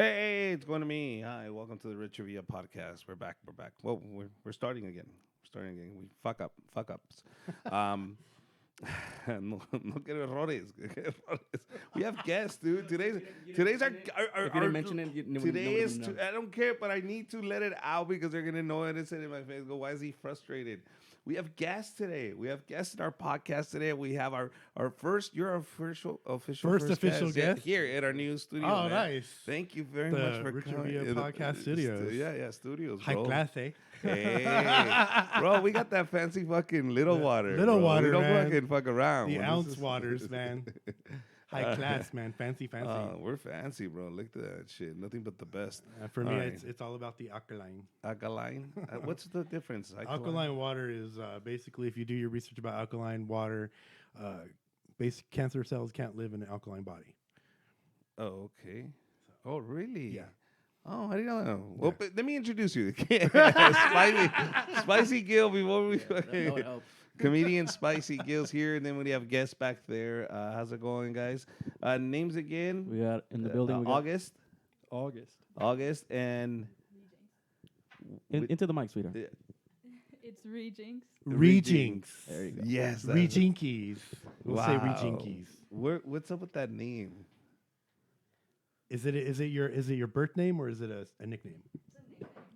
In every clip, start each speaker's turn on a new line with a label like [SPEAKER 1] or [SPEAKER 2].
[SPEAKER 1] Hey, it's going to me. Hi, welcome to the Richard Villa podcast. We're back. Well, we're starting again. We fuck ups. No quiero errores. We have guests, dude. Today's our
[SPEAKER 2] If you didn't mention it,
[SPEAKER 1] today
[SPEAKER 2] nobody
[SPEAKER 1] is.
[SPEAKER 2] would know.
[SPEAKER 1] I don't care, but I need to let it out because they're gonna know it and say it in my face. Go, why is he frustrated? We have guests today. We have guests in our podcast today. We have our first. You're our official
[SPEAKER 3] First official guest?
[SPEAKER 1] here at our new studio.
[SPEAKER 3] Oh,
[SPEAKER 1] man.
[SPEAKER 3] nice.
[SPEAKER 1] Thank you very
[SPEAKER 3] The
[SPEAKER 1] much for
[SPEAKER 3] Richard
[SPEAKER 1] coming.
[SPEAKER 3] Villa Podcast Studios.
[SPEAKER 1] Yeah, studios.
[SPEAKER 3] High
[SPEAKER 1] bro.
[SPEAKER 3] class, eh?
[SPEAKER 1] Hey, bro, we got that fancy fucking little water.
[SPEAKER 3] Little
[SPEAKER 1] bro.
[SPEAKER 3] water,
[SPEAKER 1] We don't
[SPEAKER 3] man.
[SPEAKER 1] fucking fuck around.
[SPEAKER 3] The
[SPEAKER 1] When
[SPEAKER 3] ounce
[SPEAKER 1] this is-
[SPEAKER 3] waters, man. High class, man. Fancy.
[SPEAKER 1] We're fancy, bro. Look at that shit. Nothing but the best.
[SPEAKER 3] For me,
[SPEAKER 1] All right.
[SPEAKER 3] it's all about the alkaline.
[SPEAKER 1] Alkaline. What's the difference?
[SPEAKER 3] Alkaline water is basically, if you do your research about alkaline water, basic cancer cells can't live in an alkaline body.
[SPEAKER 1] Oh, okay. Oh, really?
[SPEAKER 3] Yeah.
[SPEAKER 1] Oh, I didn't know. Well,
[SPEAKER 3] Yeah.
[SPEAKER 1] but let me introduce you. Spicy Gil. Before we
[SPEAKER 2] That would help.
[SPEAKER 1] comedian Spicy Gil's here, and then we have guests back there. How's it going, guys? Names again?
[SPEAKER 2] We got in the building. We got
[SPEAKER 1] August, and
[SPEAKER 2] into the mic, sweetheart.
[SPEAKER 4] It's Rejinx.
[SPEAKER 3] Rejinx.
[SPEAKER 2] There you go.
[SPEAKER 1] yes,
[SPEAKER 3] Rejinkies. We'll say
[SPEAKER 1] Wow.
[SPEAKER 3] Rejinkies.
[SPEAKER 1] What's up with that name?
[SPEAKER 3] Is it your birth name or is it a nickname?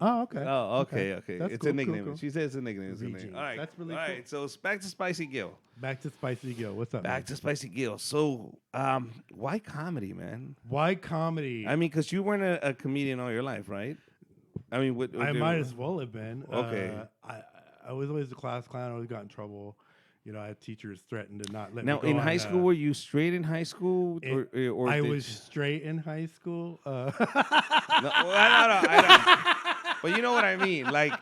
[SPEAKER 3] Oh, okay.
[SPEAKER 1] Oh, okay.
[SPEAKER 3] That's
[SPEAKER 1] It's
[SPEAKER 3] cool,
[SPEAKER 1] a nickname.
[SPEAKER 3] cool, cool.
[SPEAKER 1] She says it's a nickname. It's a
[SPEAKER 3] Rejinx.
[SPEAKER 1] nickname. All right,
[SPEAKER 3] That's really
[SPEAKER 1] all
[SPEAKER 3] cool.
[SPEAKER 1] right. So it's back to Spicy Gil.
[SPEAKER 3] Back to Spicy Gil. What's up?
[SPEAKER 1] Back
[SPEAKER 3] man?
[SPEAKER 1] to Spicy Gil. So, why comedy, man?
[SPEAKER 3] Why comedy?
[SPEAKER 1] I mean, because you weren't a comedian all your life, right? I mean,
[SPEAKER 3] I might as well have been.
[SPEAKER 1] Okay.
[SPEAKER 3] I was always the class clown. I always got in trouble. You know, I had teachers threatened to not let
[SPEAKER 1] Now,
[SPEAKER 3] me go
[SPEAKER 1] in
[SPEAKER 3] on,
[SPEAKER 1] high school, were you straight in high school, or
[SPEAKER 3] I
[SPEAKER 1] did
[SPEAKER 3] was
[SPEAKER 1] you-
[SPEAKER 3] straight in high school.
[SPEAKER 1] No, I know. But you know what I mean. Like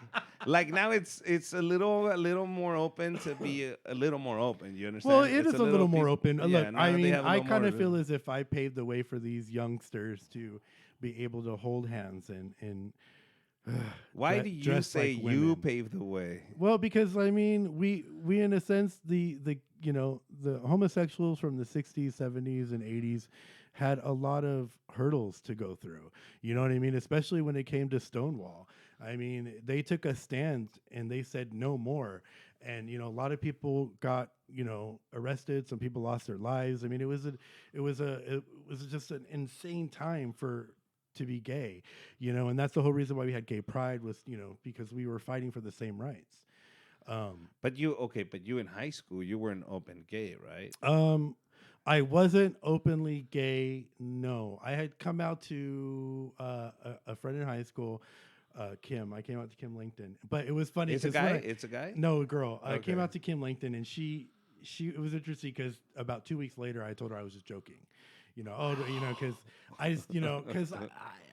[SPEAKER 1] now, it's a little more open to be a little more open. You understand?
[SPEAKER 3] Well, it
[SPEAKER 1] It's
[SPEAKER 3] is a little more open.
[SPEAKER 1] Yeah,
[SPEAKER 3] Look,
[SPEAKER 1] now
[SPEAKER 3] I
[SPEAKER 1] they
[SPEAKER 3] mean,
[SPEAKER 1] have a
[SPEAKER 3] I
[SPEAKER 1] little
[SPEAKER 3] kind
[SPEAKER 1] more
[SPEAKER 3] of feel as if I paved the way for these youngsters to be able to hold hands and
[SPEAKER 1] Why
[SPEAKER 3] dre-
[SPEAKER 1] do you
[SPEAKER 3] dress
[SPEAKER 1] say
[SPEAKER 3] like
[SPEAKER 1] you
[SPEAKER 3] women.
[SPEAKER 1] paved the way?
[SPEAKER 3] Well, because I mean, we in a sense the homosexuals from the 60s, 70s, and 80s had a lot of hurdles to go through. You know what I mean? Especially when it came to Stonewall. I mean, they took a stand and they said no more. And a lot of people got arrested. Some people lost their lives. I mean, it was just an insane time to be gay, and that's the whole reason why we had gay pride was, because we were fighting for the same rights.
[SPEAKER 1] But you in high school, you weren't open gay, right?
[SPEAKER 3] I wasn't openly gay. No, I had come out to a friend in high school, Kim. I came out to Kim Langton, but it was funny.
[SPEAKER 1] It's a
[SPEAKER 3] 'cause
[SPEAKER 1] guy.
[SPEAKER 3] when
[SPEAKER 1] It's a guy.
[SPEAKER 3] No, a girl. I came
[SPEAKER 1] Okay.
[SPEAKER 3] out to Kim Langton, and she. It was interesting because about 2 weeks later, I told her I was just joking. Because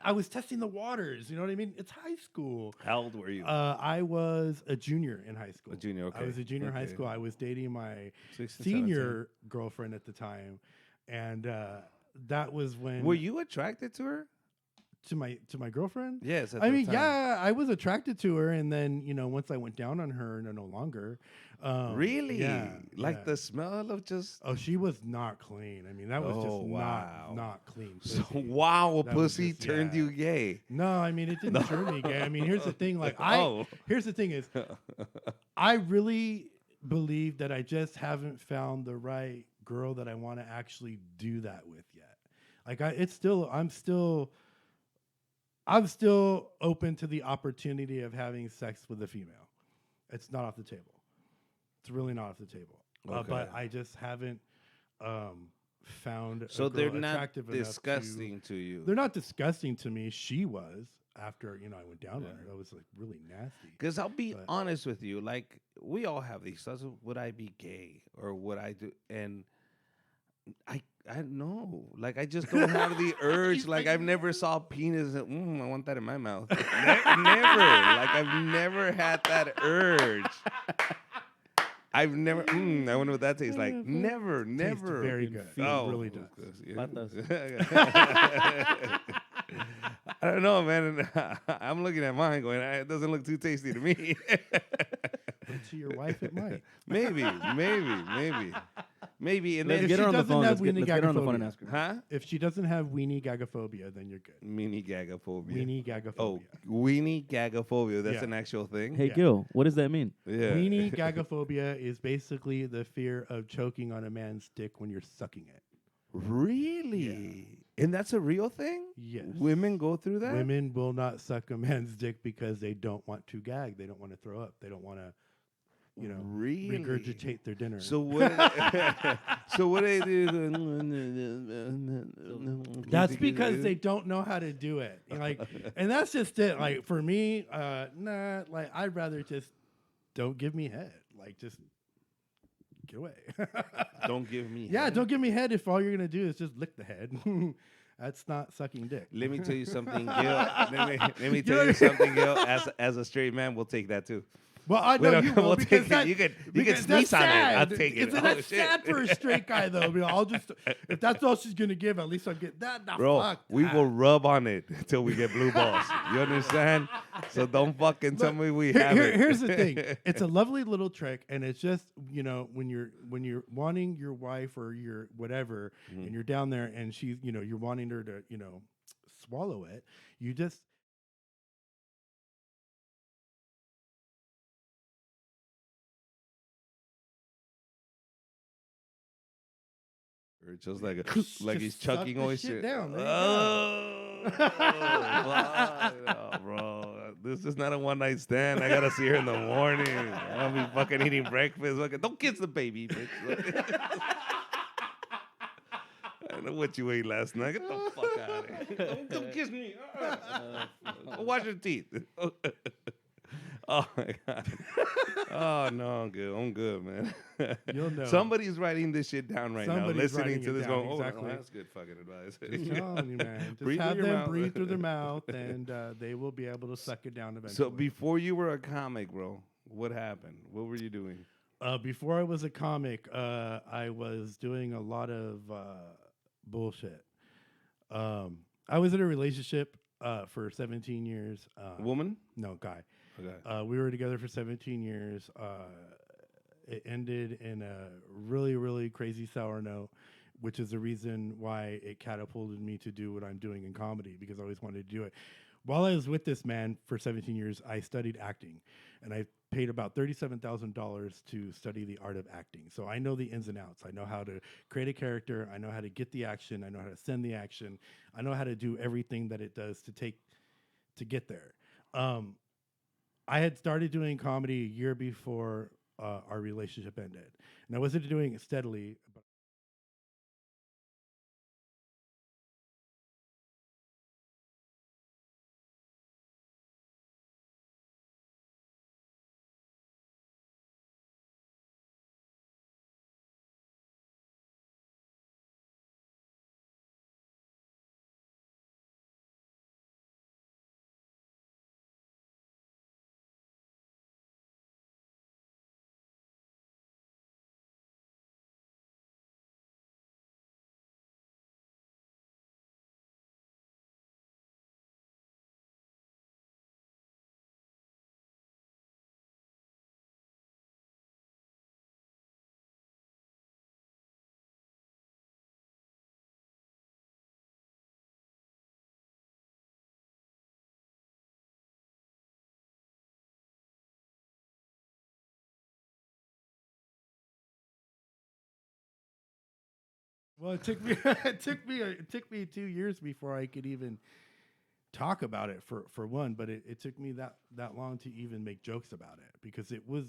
[SPEAKER 3] I was testing the waters. You know what I mean? It's high school.
[SPEAKER 1] How old were you?
[SPEAKER 3] I was a junior in high school.
[SPEAKER 1] A junior, okay.
[SPEAKER 3] I was a junior in high
[SPEAKER 1] Okay.
[SPEAKER 3] school. I was dating my
[SPEAKER 1] 16,
[SPEAKER 3] senior girlfriend at the time, and that was when.
[SPEAKER 1] 17. Were you attracted to her?
[SPEAKER 3] to my girlfriend?
[SPEAKER 1] Yes. at
[SPEAKER 3] I
[SPEAKER 1] the
[SPEAKER 3] mean,
[SPEAKER 1] time.
[SPEAKER 3] yeah, I was attracted to her, and then once I went down on her, no longer.
[SPEAKER 1] Really?
[SPEAKER 3] Yeah,
[SPEAKER 1] Like
[SPEAKER 3] yeah.
[SPEAKER 1] the smell of just.
[SPEAKER 3] Oh, she was not clean. I mean, that was
[SPEAKER 1] Oh,
[SPEAKER 3] just
[SPEAKER 1] wow.
[SPEAKER 3] not clean.
[SPEAKER 1] So
[SPEAKER 3] pussy.
[SPEAKER 1] wow, a
[SPEAKER 3] That was
[SPEAKER 1] pussy
[SPEAKER 3] just-
[SPEAKER 1] turned
[SPEAKER 3] yeah.
[SPEAKER 1] you gay.
[SPEAKER 3] No, I mean it didn't turn me gay. I mean, here's the thing. Like here's the thing is, I really believe that I just haven't found the right girl that I want to actually do that with yet. Like I'm still open to the opportunity of having sex with a female. It's not off the table. It's really not off the table.
[SPEAKER 1] Okay.
[SPEAKER 3] But I just haven't found.
[SPEAKER 1] So
[SPEAKER 3] a
[SPEAKER 1] they're
[SPEAKER 3] girl
[SPEAKER 1] not
[SPEAKER 3] attractive enough
[SPEAKER 1] disgusting to you.
[SPEAKER 3] They're not disgusting to me. She was after I went down on her. That was like really nasty.
[SPEAKER 1] Because I'll be
[SPEAKER 3] But-
[SPEAKER 1] honest with you, like we all have these thoughts. Would I be gay or would I do? And I don't know. Like I just don't have the urge. Like I've never saw penis. And, I want that in my mouth. Never. Like I've never had that urge. I've never. I wonder what that tastes like. Never.
[SPEAKER 3] Tastes very good.
[SPEAKER 1] Oh,
[SPEAKER 3] It really does.
[SPEAKER 1] I don't know, man. I'm looking at mine going, it doesn't look too tasty to me.
[SPEAKER 3] But to your wife, it might.
[SPEAKER 1] maybe. maybe. And
[SPEAKER 2] Let's
[SPEAKER 1] then
[SPEAKER 2] get
[SPEAKER 3] she
[SPEAKER 2] her on the
[SPEAKER 3] doesn't
[SPEAKER 2] phone.
[SPEAKER 3] have
[SPEAKER 2] Let's get her on the phone and
[SPEAKER 3] weenie
[SPEAKER 2] ask her.
[SPEAKER 1] huh?
[SPEAKER 3] If she doesn't have weenie gagophobia, then you're good.
[SPEAKER 1] Mini gagaphobia.
[SPEAKER 3] Weenie gagophobia.
[SPEAKER 1] Oh, weenie gagaphobia. That's
[SPEAKER 3] Yeah.
[SPEAKER 1] an actual thing.
[SPEAKER 2] Hey,
[SPEAKER 3] Yeah.
[SPEAKER 2] Gil, what does that mean?
[SPEAKER 1] Yeah.
[SPEAKER 3] Weenie gagophobia is basically the fear of choking on a man's dick when you're sucking it.
[SPEAKER 1] Really? And that's a real thing?
[SPEAKER 3] Yes.
[SPEAKER 1] Women go through that?
[SPEAKER 3] Women will not suck a man's dick because they don't want to gag. They don't want to throw up. They don't want to,
[SPEAKER 1] Really?
[SPEAKER 3] regurgitate their dinner.
[SPEAKER 1] So what? So what do they do?
[SPEAKER 3] That's because they don't know how to do it. Like, and that's just it. Like for me, nah. Like I'd rather just don't give me head. Like just get away.
[SPEAKER 1] Don't give me.
[SPEAKER 3] Yeah,
[SPEAKER 1] head.
[SPEAKER 3] don't give me head if all you're gonna do is just lick the head. That's not sucking dick.
[SPEAKER 1] Let me tell you something, Gil. Let me tell you something, Gil. As a straight man, we'll take that too.
[SPEAKER 3] Well, I know you will
[SPEAKER 1] We'll
[SPEAKER 3] because
[SPEAKER 1] take
[SPEAKER 3] that,
[SPEAKER 1] it. You can
[SPEAKER 3] because
[SPEAKER 1] sneeze
[SPEAKER 3] that's
[SPEAKER 1] on it. I'll
[SPEAKER 3] sad.
[SPEAKER 1] take it.
[SPEAKER 3] It's
[SPEAKER 1] Oh,
[SPEAKER 3] that's
[SPEAKER 1] shit.
[SPEAKER 3] sad for a straight guy though. I'll just if that's all she's gonna give, at least I'll get that. Nah,
[SPEAKER 1] Bro,
[SPEAKER 3] fuck
[SPEAKER 1] we
[SPEAKER 3] that.
[SPEAKER 1] will rub on it until we get blue balls. You understand? So don't fucking tell me we have it.
[SPEAKER 3] Here's the thing. It's a lovely little trick, and it's just when you're wanting your wife or your whatever, and you're down there, and she's you're wanting her to swallow it. You just
[SPEAKER 1] Or just like
[SPEAKER 3] Just
[SPEAKER 1] he's
[SPEAKER 3] suck
[SPEAKER 1] chucking
[SPEAKER 3] the
[SPEAKER 1] oyster.
[SPEAKER 3] shit down. There you
[SPEAKER 1] Oh, fuck, bro. This is not a one night stand. I gotta see her in the morning. I'll be fucking eating breakfast. Fucking, don't kiss the baby, bitch. I know what you ate last night. Get the fuck out of here. Don't kiss me. Go wash your teeth. Oh my god. Oh no, I'm good. I'm good, man.
[SPEAKER 3] You'll know.
[SPEAKER 1] Somebody's writing this shit down right
[SPEAKER 3] Somebody's
[SPEAKER 1] now, listening
[SPEAKER 3] writing
[SPEAKER 1] to
[SPEAKER 3] it
[SPEAKER 1] this,
[SPEAKER 3] down,
[SPEAKER 1] going, "Oh,
[SPEAKER 3] exactly.
[SPEAKER 1] no, that's good fucking advice."
[SPEAKER 3] Just telling you, man. Just
[SPEAKER 1] Breathe through
[SPEAKER 3] have
[SPEAKER 1] your
[SPEAKER 3] them
[SPEAKER 1] mouth.
[SPEAKER 3] breathe through their mouth, and they will be able to suck it down eventually.
[SPEAKER 1] So before you were a comic, bro, what happened? What were you doing?
[SPEAKER 3] Before I was a comic, I was doing a lot of bullshit. I was in a relationship for 17 years.
[SPEAKER 1] Woman?
[SPEAKER 3] No, guy.
[SPEAKER 1] Okay.
[SPEAKER 3] We were together for 17 years. It ended in a really, really crazy sour note, which is the reason why it catapulted me to do what I'm doing in comedy, because I always wanted to do it. While I was with this man for 17 years, I studied acting, and I paid about $37,000 to study the art of acting. So I know the ins and outs. I know how to create a character. I know how to get the action. I know how to send the action. I know how to do everything that it does to get there. I had started doing comedy a year before our relationship ended, and I wasn't doing it steadily. But well, it took me it took me 2 years before I could even talk about it for one. But it took me that long to even make jokes about it, because it was.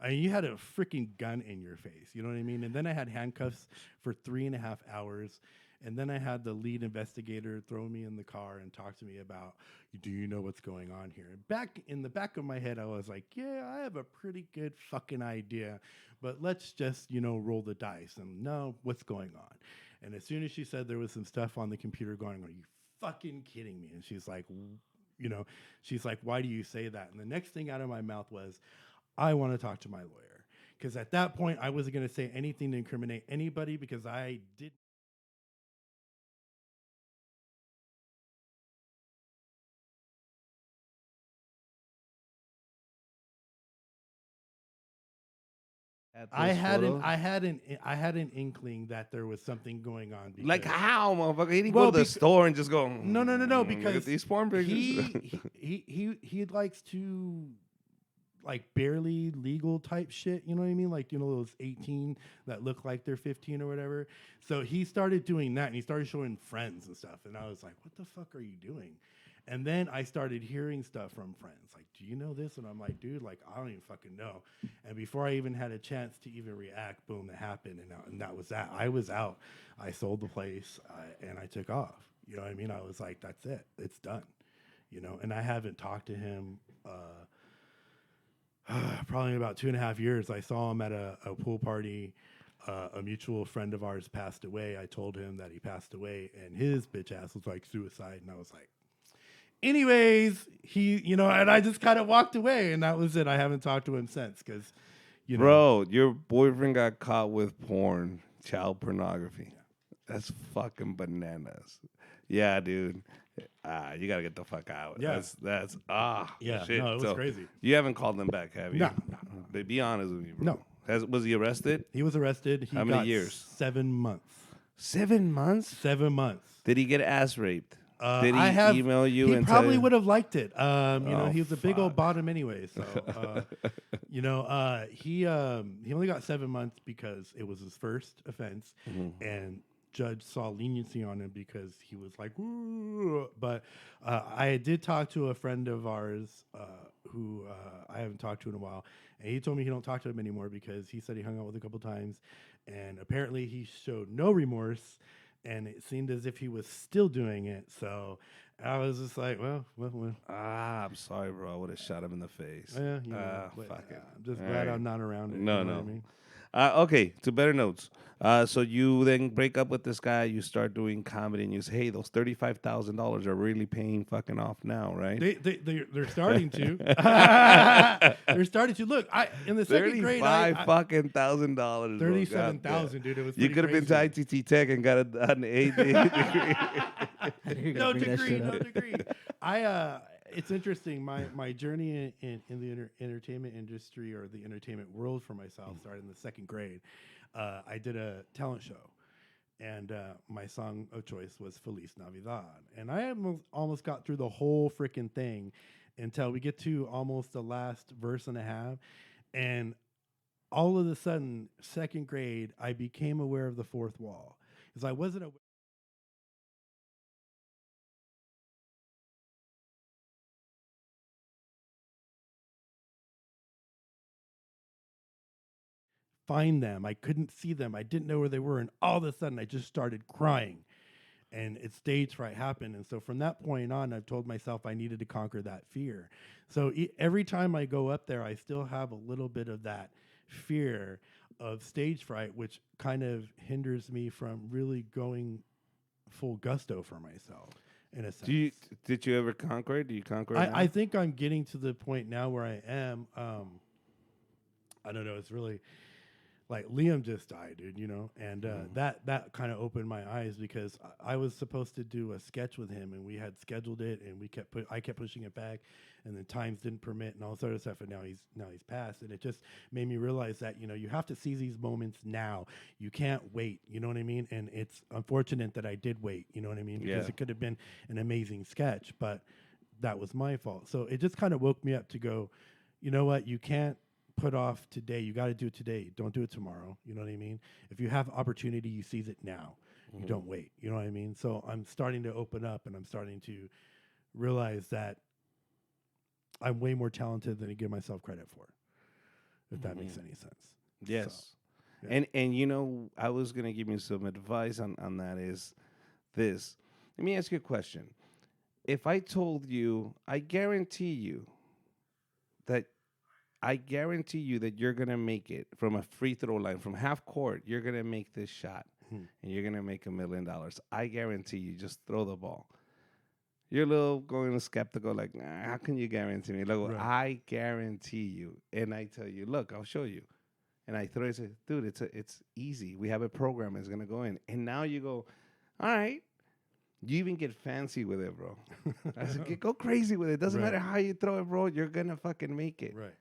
[SPEAKER 3] I mean, you had a freaking gun in your face, you know what I mean? And then I had handcuffs for 3.5 hours. And then I had the lead investigator throw me in the car and talk to me about, do you know what's going on here? And back in the back of my head, I was like, yeah, I have a pretty good fucking idea, but let's just, roll the dice and know what's going on. And as soon as she said there was some stuff on the computer going on, are you fucking kidding me? And she's like, why do you say that? And the next thing out of my mouth was, I want to talk to my lawyer. Because at that point, I wasn't going to say anything to incriminate anybody, because I did
[SPEAKER 1] at
[SPEAKER 3] I
[SPEAKER 1] those
[SPEAKER 3] had
[SPEAKER 1] photos?
[SPEAKER 3] I had an inkling that there was something going on.
[SPEAKER 1] Like
[SPEAKER 3] because-
[SPEAKER 1] how, motherfucker? He didn't
[SPEAKER 3] Well,
[SPEAKER 1] go to the
[SPEAKER 3] bec-
[SPEAKER 1] store and just go.
[SPEAKER 3] No,
[SPEAKER 1] Look
[SPEAKER 3] because
[SPEAKER 1] at these porn pictures.
[SPEAKER 3] he likes to like barely legal type shit. You know what I mean? Like those 18 that look like they're 15 or whatever. So he started doing that, and he started showing friends and stuff. And I was like, "What the fuck are you doing?" And then I started hearing stuff from friends, like, "Do you know this?" And I'm like, "Dude, like, I don't even fucking know." And before I even had a chance to even react, boom, it happened, and that was that. I was out. I sold the place, and I took off. You know what I mean? I was like, "That's it. It's done." And I haven't talked to him probably in about 2.5 years. I saw him at a pool party. A mutual friend of ours passed away. I told him that he passed away, and his bitch ass was like suicide, and I was like, anyways, and I just kind of walked away, and that was it. I haven't talked to him since because,
[SPEAKER 1] Bro, your boyfriend got caught with porn, child pornography. That's fucking bananas. Yeah, dude. You gotta get the fuck out.
[SPEAKER 3] Yeah.
[SPEAKER 1] That's
[SPEAKER 3] Yeah,
[SPEAKER 1] shit.
[SPEAKER 3] no, it was
[SPEAKER 1] So,
[SPEAKER 3] crazy.
[SPEAKER 1] You haven't called them back, have you?
[SPEAKER 3] No.
[SPEAKER 1] Be honest with me, bro.
[SPEAKER 3] No.
[SPEAKER 1] Was he arrested?
[SPEAKER 3] He was arrested. He
[SPEAKER 1] How many
[SPEAKER 3] got
[SPEAKER 1] years?
[SPEAKER 3] 7 months.
[SPEAKER 1] 7 months?
[SPEAKER 3] 7 months.
[SPEAKER 1] Did he get ass raped? Did he
[SPEAKER 3] I have,
[SPEAKER 1] email you?
[SPEAKER 3] He
[SPEAKER 1] and
[SPEAKER 3] probably
[SPEAKER 1] tell you?
[SPEAKER 3] would have liked it. He was a big old
[SPEAKER 1] fuck.
[SPEAKER 3] bottom anyway. So, he only got 7 months because it was his first offense, and judge saw leniency on him because he was like, "Ooh." But I did talk to a friend of ours who I haven't talked to in a while, and he told me he don't talk to him anymore because he said he hung out with a couple times, and apparently he showed no remorse. And it seemed as if he was still doing it. So I was just like, well.
[SPEAKER 1] I'm sorry, bro. I would have shot him in the face.
[SPEAKER 3] Yeah,
[SPEAKER 1] Fuck it.
[SPEAKER 3] I'm just
[SPEAKER 1] All
[SPEAKER 3] glad
[SPEAKER 1] right.
[SPEAKER 3] I'm not around it.
[SPEAKER 1] No,
[SPEAKER 3] you know
[SPEAKER 1] no.
[SPEAKER 3] what I mean?
[SPEAKER 1] Okay, to better notes. So you then break up with this guy. You start doing comedy, and you say, "Hey, those $35,000 are really paying fucking off now, right?"
[SPEAKER 3] They're starting to. They're starting to. Look, in the second grade,
[SPEAKER 1] fucking $1,000.
[SPEAKER 3] $37,000, dude. It was
[SPEAKER 1] You could have been to ITT Tech and got an AD degree.
[SPEAKER 3] No degree. It's interesting. My journey in the entertainment industry or the entertainment world for myself started in the second grade. I did a talent show, and my song of choice was Feliz Navidad. And I almost got through the whole freaking thing until we get to almost the last verse and a half. And all of a sudden, second grade, I became aware of the fourth wall. Because I wasn't aware. Find them. I couldn't see them. I didn't know where they were. And all of a sudden, I just started crying. And it's stage fright happened. And so from that point on, I've told myself I needed to conquer that fear. So every time I go up there, I still have a little bit of that fear of stage fright, which kind of hinders me from really going full gusto for myself, in a sense.
[SPEAKER 1] Did you ever conquer it? Do you conquer it now?
[SPEAKER 3] I think I'm getting to the point now where I am. I don't know. It's really like Liam just died, dude, and that kind of opened my eyes because I was supposed to do a sketch with him, and we had scheduled it, and I kept pushing it back, and then times didn't permit and all sort of stuff, and now he's passed, and it just made me realize that you have to seize these moments now. You can't wait, you know what I mean? And it's unfortunate that I did wait, you know what I mean? Because it could have been an amazing sketch, but that was my fault. So it just kind of woke me up to go, you know what? You can't put off today. You got to do it today. Don't do it tomorrow. You know what I mean? If you have opportunity, you seize it now. You don't wait. You know what I mean? So I'm starting to open up, and I'm starting to realize that I'm way more talented than I give myself credit for, if that makes any sense.
[SPEAKER 1] Yes.
[SPEAKER 3] So, yeah.
[SPEAKER 1] And I was going to give you some advice on that is this. Let me ask you a question. If I told you, I guarantee you that you're going to make it from a free throw line, from half court, you're going to make this shot, and you're going to make $1 million. I guarantee you, just throw the ball. You're a little going skeptical, like, nah, how can you guarantee me? Look,
[SPEAKER 3] Right.
[SPEAKER 1] I guarantee you. And I tell you, look, I'll show you. And I throw it and say, dude, it's easy. We have a program. It's going to go in. And now you go, all right. You even get fancy with it, bro. I said, go crazy with it. Doesn't matter how you throw it, bro. You're going to fucking make it.
[SPEAKER 3] Right.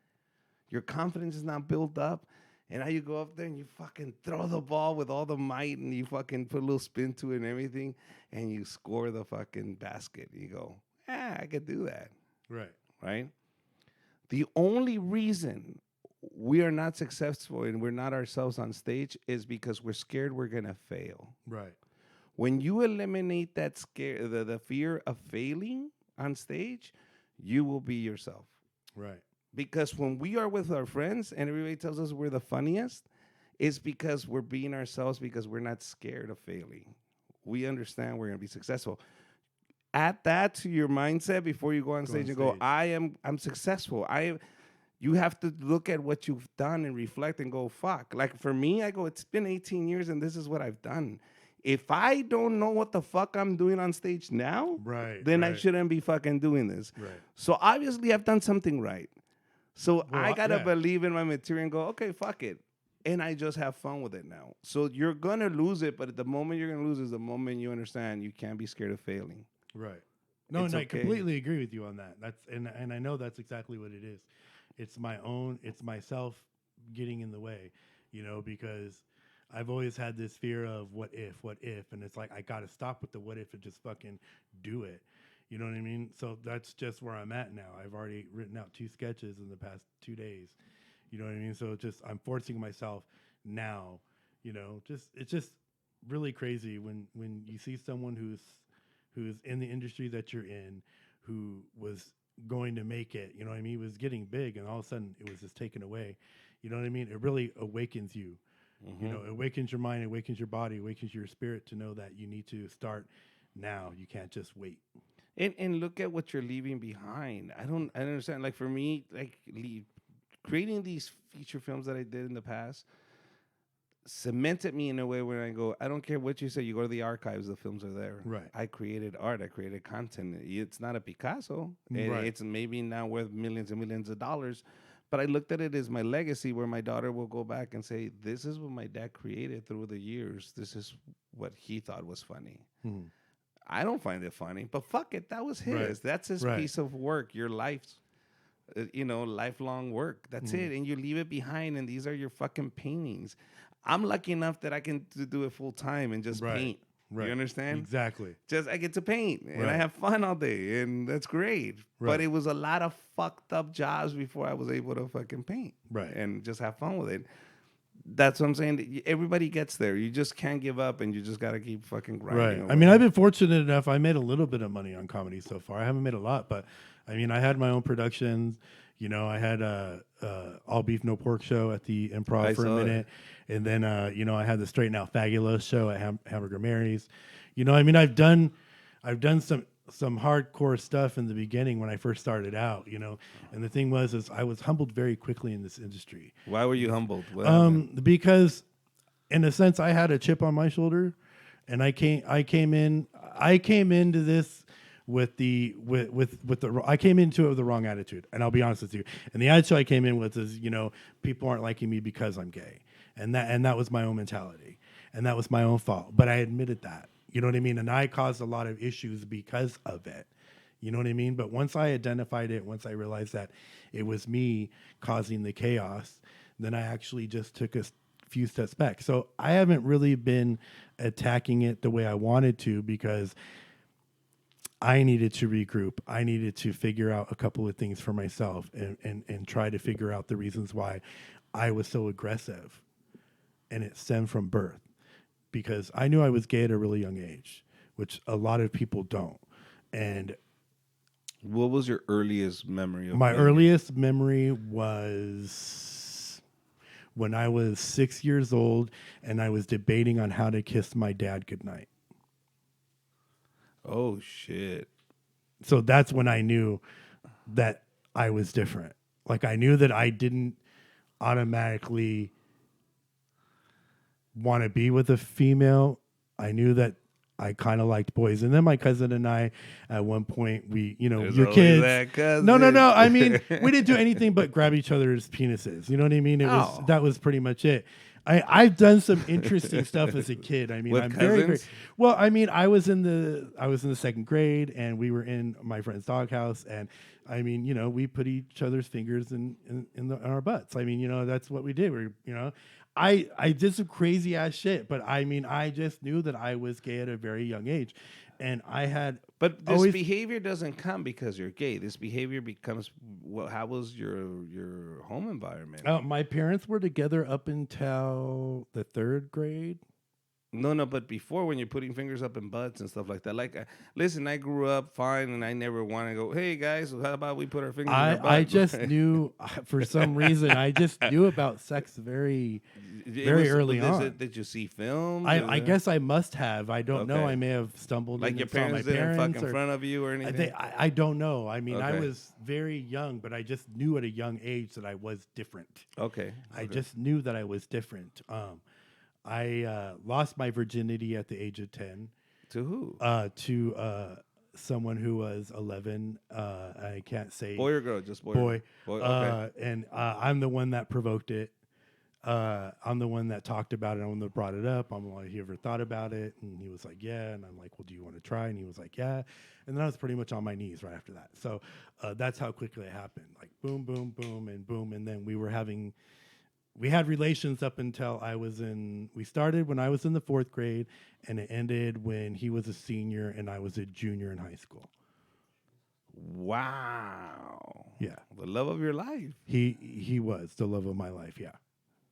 [SPEAKER 1] Your confidence is not built up. And now you go up there and you fucking throw the ball with all the might and you fucking put a little spin to it and everything and you score the fucking basket. You go, I could do that. Right? The only reason we are not successful and we're not ourselves on stage is because we're scared we're going to fail.
[SPEAKER 3] Right.
[SPEAKER 1] When you eliminate that scare, the fear of failing on stage, you will be yourself.
[SPEAKER 3] Right.
[SPEAKER 1] Because when we are with our friends and everybody tells us we're the funniest, it's because we're being ourselves because we're not scared of failing. We understand we're going to be successful. Add that to your mindset before you go on stage and go, I'm successful. You have to look at what you've done and reflect and go, fuck. Like for me, I go, it's been 18 years and this is what I've done. If I don't know what the fuck I'm doing on stage now, then I shouldn't be fucking doing this.
[SPEAKER 3] Right.
[SPEAKER 1] So obviously I've done something right. So I got to believe in my material and go, okay, fuck it. And I just have fun with it now. So you're going to lose it, but the moment you're going to lose is the moment you understand you can't be scared of failing.
[SPEAKER 3] Right. No, and I completely agree with you on that. And I know that's exactly what it is. It's myself getting in the way, because I've always had this fear of what if, and it's like, I got to stop with the what if and just fucking do it. You know what I mean? So that's just where I'm at now. I've already written out 2 sketches in the past 2 days. You know what I mean? So I'm forcing myself now, it's just really crazy when you see someone who's in the industry that you're in, who was going to make it, you know what I mean? Was getting big and all of a sudden it was just taken away. You know what I mean? It really awakens you. Mm-hmm. It awakens your mind, awakens your body, awakens your spirit to know that you need to start now. You can't just wait.
[SPEAKER 1] And look at what you're leaving behind. I understand. Like for me, like creating these feature films that I did in the past cemented me in a way where I go, I don't care what you say. You go to the archives, the films are there.
[SPEAKER 3] Right.
[SPEAKER 1] I created art. I created content. It's not a Picasso.
[SPEAKER 3] Right.
[SPEAKER 1] It's maybe now worth millions and millions of dollars. But I looked at it as my legacy where my daughter will go back and say, this is what my dad created through the years. This is what he thought was funny. Hmm. I don't find it funny, but fuck it. That was his. Right. That's his piece of work, your life's, lifelong work. That's it. And you leave it behind, and these are your fucking paintings. I'm lucky enough that I can do it full time and just paint. Right. You understand?
[SPEAKER 3] Exactly.
[SPEAKER 1] Just I get to paint, and I have fun all day, and that's great. Right. But it was a lot of fucked up jobs before I was able to fucking paint.
[SPEAKER 3] Right.
[SPEAKER 1] And just have fun with it. That's what I'm saying. Everybody gets there. You just can't give up, and you just got to keep fucking grinding.
[SPEAKER 3] Right. I mean, I've been fortunate enough. I made a little bit of money on comedy so far. I haven't made a lot, but I mean, I had my own productions. I had a all beef no pork show at the Improv for a minute, and then I had the Straighten Out Fabulous show at Hamburger Mary's. I mean, I've done some hardcore stuff in the beginning when I first started out, and the thing was I was humbled very quickly in this industry.
[SPEAKER 1] Why were you humbled?
[SPEAKER 3] Because in a sense I had a chip on my shoulder, and I came into this with the I came into it with the wrong attitude, and I'll be honest with you. And the attitude I came in with is, people aren't liking me because I'm gay, and that was my own mentality, and that was my own fault. But I admitted that. You know what I mean? And I caused a lot of issues because of it. You know what I mean? But once I identified it, once I realized that it was me causing the chaos, then I actually just took a few steps back. So I haven't really been attacking it the way I wanted to, because I needed to regroup. I needed to figure out a couple of things for myself and try to figure out the reasons why I was so aggressive. And it stemmed from birth. Because I knew I was gay at a really young age, which a lot of people don't. And
[SPEAKER 1] what was your earliest memory of
[SPEAKER 3] my earliest memory was when I was 6 years old and I was debating on how to kiss my dad goodnight.
[SPEAKER 1] Oh, shit.
[SPEAKER 3] So that's when I knew that I was different. Like, I knew that I didn't automatically want to be with a female. I knew that I kind of liked boys. And then my cousin and I, at one point, your kids. No. I mean, we didn't do anything but grab each other's penises. You know what I mean? That was pretty much it. I've done some interesting stuff as a kid. I mean,
[SPEAKER 1] with
[SPEAKER 3] I'm
[SPEAKER 1] cousins?
[SPEAKER 3] very well. I mean, I was in the second grade, and we were in my friend's doghouse, and I mean, you know, we put each other's fingers in our butts. I mean, you know, that's what we did. We, you know, I did some crazy ass shit, but I mean, I just knew that I was gay at a very young age, and I had.
[SPEAKER 1] But this behavior doesn't come because you're gay. This behavior becomes. Well, how was your home environment?
[SPEAKER 3] My parents were together up until the 3rd grade.
[SPEAKER 1] No, but before, when you're putting fingers up in butts and stuff like that, like, listen, I grew up fine, and I never want to go, hey, guys, how about we put our fingers in our butt?
[SPEAKER 3] I just knew, for some reason, I just knew about sex very early on.
[SPEAKER 1] Did you see films?
[SPEAKER 3] I guess I must have. I don't know. I may have stumbled
[SPEAKER 1] like
[SPEAKER 3] in
[SPEAKER 1] your
[SPEAKER 3] and saw my
[SPEAKER 1] parents didn't fuck in
[SPEAKER 3] or,
[SPEAKER 1] front of you or anything?
[SPEAKER 3] I don't know. I mean, I was very young, but I just knew at a young age that I was different.
[SPEAKER 1] Okay.
[SPEAKER 3] I just knew that I was different. I lost my virginity at the age of 10.
[SPEAKER 1] To who?
[SPEAKER 3] To someone who was 11. I can't say
[SPEAKER 1] boy or girl, just boy.
[SPEAKER 3] Boy.
[SPEAKER 1] Okay.
[SPEAKER 3] And I'm the one that provoked it. I'm the one that talked about it. I'm the one that brought it up. I'm like, you ever thought about it? And he was like, yeah. And I'm like, well, do you want to try? And he was like, yeah. And then I was pretty much on my knees right after that. So that's how quickly it happened. Like boom, boom, boom, and boom. And then we had relations up until we started when I was in the 4th grade, and it ended when he was a senior and I was a junior in high school.
[SPEAKER 1] Wow.
[SPEAKER 3] Yeah.
[SPEAKER 1] The love of your life.
[SPEAKER 3] He was the love of my life, yeah.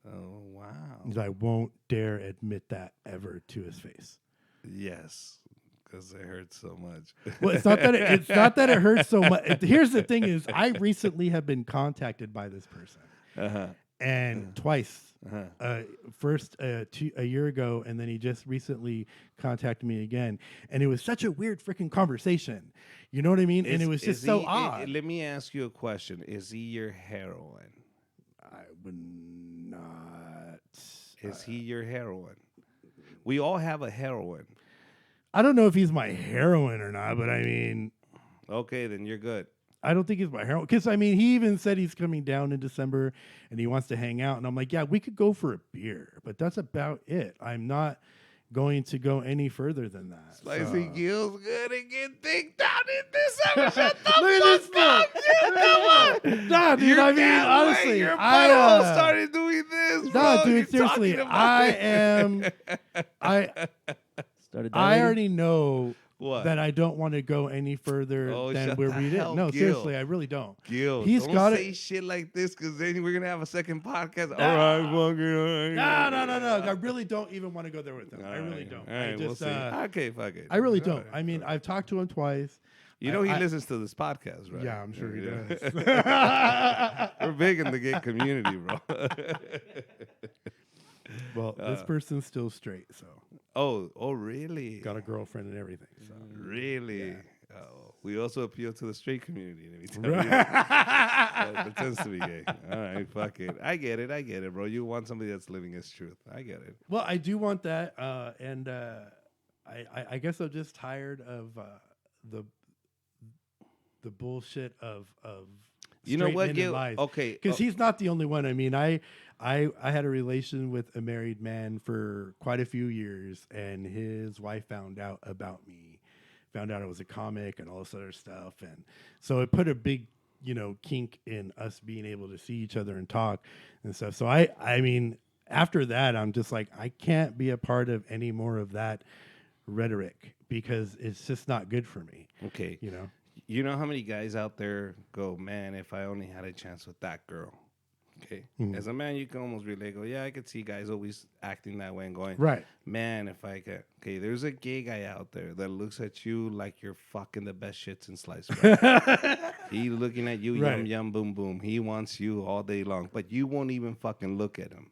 [SPEAKER 1] Oh, wow.
[SPEAKER 3] I won't dare admit that ever to his face.
[SPEAKER 1] Yes, because it hurts so much.
[SPEAKER 3] Well, it's not that it hurts so much. Here's the thing is, I recently have been contacted by this person.
[SPEAKER 1] Uh-huh.
[SPEAKER 3] And twice, first a year ago, and then he just recently contacted me again. And it was such a weird freaking conversation. You know what I mean? And it was just so odd.
[SPEAKER 1] Let me ask you a question. Is he your heroine?
[SPEAKER 3] I would not.
[SPEAKER 1] Is he your heroine? We all have a heroine.
[SPEAKER 3] I don't know if he's my heroine or not, but I mean.
[SPEAKER 1] Okay, then you're good.
[SPEAKER 3] I don't think he's my heroine. Because, I mean, he even said he's coming down in December and he wants to hang out. And I'm like, yeah, we could go for a beer, but that's about it. I'm not going to go any further than that.
[SPEAKER 1] Spicy Gil's gonna get dick down in December. Shut the
[SPEAKER 3] Look
[SPEAKER 1] fuck up, dude. Come on.
[SPEAKER 3] Nah, dude, I mean, honestly.
[SPEAKER 1] Your butthole started doing this, bro.
[SPEAKER 3] Nah, dude, seriously. I already know that I don't want to go any further than where we did. No, Gil. Seriously, I really don't.
[SPEAKER 1] Gil, don't say shit like this, because then we're gonna have a second podcast. All right, fucking.
[SPEAKER 3] No. I really don't even want to go there with him. I really don't.
[SPEAKER 1] All right, we'll see. Okay, fuck it.
[SPEAKER 3] I really don't. I mean, I've talked to him twice.
[SPEAKER 1] You know he listens to this podcast, right?
[SPEAKER 3] Yeah, I'm sure he does.
[SPEAKER 1] We're big in the gay community, bro.
[SPEAKER 3] Well, this person's still straight, so.
[SPEAKER 1] Oh, really?
[SPEAKER 3] Got a girlfriend and everything. So.
[SPEAKER 1] Really?
[SPEAKER 3] Yeah.
[SPEAKER 1] Oh, we also appeal to the straight community. Let me tell you. That pretends to be gay. All right, fuck it. I get it, bro. You want somebody that's living his truth. I get it.
[SPEAKER 3] Well, I do want that, and I guess I'm just tired of the bullshit of
[SPEAKER 1] you know what, Gil?
[SPEAKER 3] Lies.
[SPEAKER 1] Okay,
[SPEAKER 3] because he's not the only one. I mean, I had a relation with a married man for quite a few years, and his wife found out about me, found out I was a comic and all this other stuff, and so it put a big, kink in us being able to see each other and talk and stuff. So I mean, after that, I'm just like, I can't be a part of any more of that rhetoric because it's just not good for me.
[SPEAKER 1] Okay, You know how many guys out there go, man, if I only had a chance with that girl. Okay. Mm-hmm. As a man, you can almost relate, go, yeah, I could see guys always acting that way and going,
[SPEAKER 3] right,
[SPEAKER 1] man, if I could. Okay, there's a gay guy out there that looks at you like you're fucking the best shits in sliced bread. He looking at you,
[SPEAKER 3] right.
[SPEAKER 1] Yum, yum, boom, boom. He wants you all day long, but you won't even fucking look at him.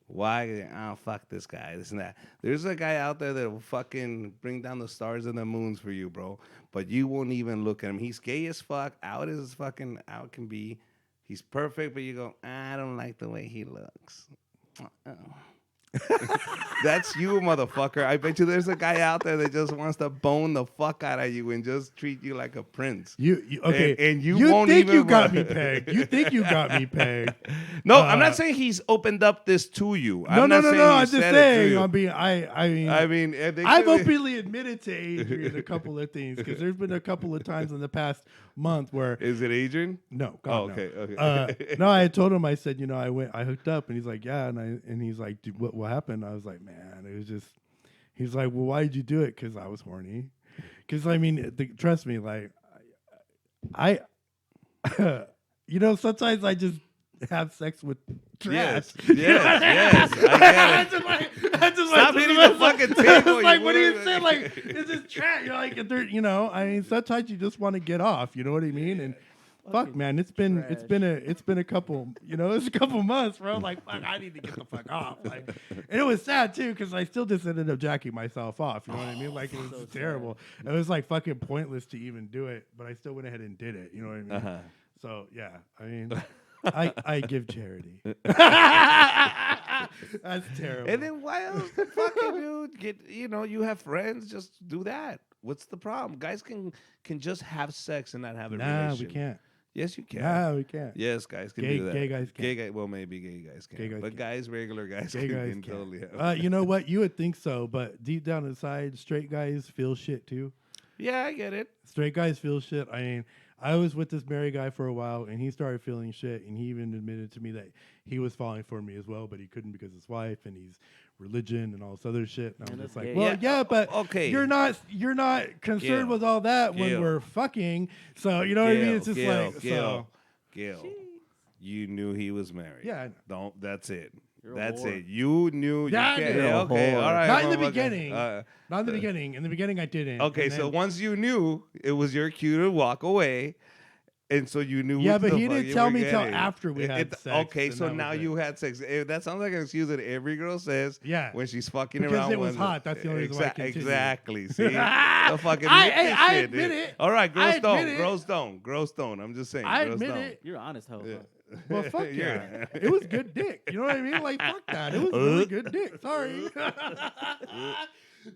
[SPEAKER 1] Why? Oh, fuck this guy, this and that. There's a guy out there that will fucking bring down the stars and the moons for you, bro. But you won't even look at him. He's gay as fuck, out can be. He's perfect, but you go, I don't like the way he looks. That's you, motherfucker. I bet you there's a guy out there that just wants to bone the fuck out of you and just treat you like a prince.
[SPEAKER 3] You okay?
[SPEAKER 1] And you
[SPEAKER 3] you
[SPEAKER 1] won't
[SPEAKER 3] think
[SPEAKER 1] even
[SPEAKER 3] you got me pegged? You think you got me pegged?
[SPEAKER 1] No, I'm not saying he's opened up this to you.
[SPEAKER 3] No. I'm just saying. I mean, I've
[SPEAKER 1] opened.
[SPEAKER 3] openly admitted to Adrian a couple of things because there's been a couple of times in the past month where
[SPEAKER 1] Is it Adrian?
[SPEAKER 3] no,
[SPEAKER 1] Oh,
[SPEAKER 3] God, no.
[SPEAKER 1] okay.
[SPEAKER 3] No, I told him. I said, I hooked up, and he's like, yeah, and he's like, dude, what happened? I was like, man, it was just. He's like, well, why did you do it? Because I was horny. Because I mean, trust me, like, I sometimes I just have sex with trash.
[SPEAKER 1] Yes. I get it. Stop hitting the fucking table.
[SPEAKER 3] Like, what do you say? Like, it's just trash. You're like, I mean, sometimes you just want to get off. You know what I mean? And fuck, man, it's been a couple, it's a couple months, bro. Like, fuck, I need to get the fuck off. Like, and it was sad too because I still just ended up jacking myself off. You know what I mean? Like, it was so terrible. It was like fucking pointless to even do it, but I still went ahead and did it. You know what I mean?
[SPEAKER 1] Uh-huh.
[SPEAKER 3] So yeah, I mean, I give charity. That's terrible.
[SPEAKER 1] And then why else the fucking dude get? You have friends, just do that. What's the problem? Guys can just have sex and not have a relationship.
[SPEAKER 3] We can't.
[SPEAKER 1] Yes, you can.
[SPEAKER 3] No, we can't.
[SPEAKER 1] Yes, guys can
[SPEAKER 3] Gay-
[SPEAKER 1] do that.
[SPEAKER 3] gay guys can't.
[SPEAKER 1] Gay guy. Well, maybe gay guys can.
[SPEAKER 3] Gay guys
[SPEAKER 1] but
[SPEAKER 3] can't.
[SPEAKER 1] guys, regular guys
[SPEAKER 3] Gay
[SPEAKER 1] can
[SPEAKER 3] guys can't.
[SPEAKER 1] totally have.
[SPEAKER 3] You know what? You would think so, but deep down inside, straight guys feel shit too.
[SPEAKER 1] Yeah, I get it.
[SPEAKER 3] Straight guys feel shit. I mean, I was with this married guy for a while, and he started feeling shit, and he even admitted to me that he was falling for me as well, but he couldn't because of his wife and his religion and all this other shit. And I'm just like, well, yeah, but
[SPEAKER 1] okay.
[SPEAKER 3] you're not concerned with all that when we're fucking. So you know what I mean? It's just
[SPEAKER 1] Gil, you knew he was married.
[SPEAKER 3] Yeah, I know.
[SPEAKER 1] Don't. That's it.
[SPEAKER 2] You're a
[SPEAKER 1] That's
[SPEAKER 2] whore.
[SPEAKER 1] it. You knew.
[SPEAKER 3] Yeah,
[SPEAKER 1] you
[SPEAKER 3] I
[SPEAKER 1] can't.
[SPEAKER 3] knew.
[SPEAKER 1] Yeah, okay.
[SPEAKER 2] You're a whore.
[SPEAKER 1] All right.
[SPEAKER 3] Not in the
[SPEAKER 1] motherfucker.
[SPEAKER 3] beginning. Not in the beginning. In the beginning, I didn't.
[SPEAKER 1] Okay,
[SPEAKER 3] And
[SPEAKER 1] so
[SPEAKER 3] then-
[SPEAKER 1] once you knew, it was your cue to walk away, and so you knew.
[SPEAKER 3] Yeah,
[SPEAKER 1] what
[SPEAKER 3] but
[SPEAKER 1] the
[SPEAKER 3] he
[SPEAKER 1] fuck
[SPEAKER 3] didn't
[SPEAKER 1] you
[SPEAKER 3] tell
[SPEAKER 1] were
[SPEAKER 3] me till
[SPEAKER 1] getting.
[SPEAKER 3] after we had sex,
[SPEAKER 1] Okay,
[SPEAKER 3] and
[SPEAKER 1] so
[SPEAKER 3] that
[SPEAKER 1] now
[SPEAKER 3] was
[SPEAKER 1] you had sex. That sounds like an excuse that every girl says.
[SPEAKER 3] Yeah.
[SPEAKER 1] When she's fucking
[SPEAKER 3] Because
[SPEAKER 1] around.
[SPEAKER 3] it was
[SPEAKER 1] when-
[SPEAKER 3] hot. That's the only reason why I continued.
[SPEAKER 1] Exactly. See, the fucking.
[SPEAKER 3] I
[SPEAKER 1] shit,
[SPEAKER 3] admit
[SPEAKER 1] dude.
[SPEAKER 3] it.
[SPEAKER 1] All right,
[SPEAKER 3] I
[SPEAKER 1] girls
[SPEAKER 3] admit
[SPEAKER 1] don't.
[SPEAKER 3] it.
[SPEAKER 1] Girls don't. I'm just saying.
[SPEAKER 3] I
[SPEAKER 1] girls
[SPEAKER 3] admit
[SPEAKER 1] don't.
[SPEAKER 3] it.
[SPEAKER 2] You're honest, hoe.
[SPEAKER 1] Yeah.
[SPEAKER 2] huh?
[SPEAKER 3] Well, fuck
[SPEAKER 1] Yeah.
[SPEAKER 3] yeah. It was good dick. You know what I mean? Like, fuck that. It was really good dick. Sorry.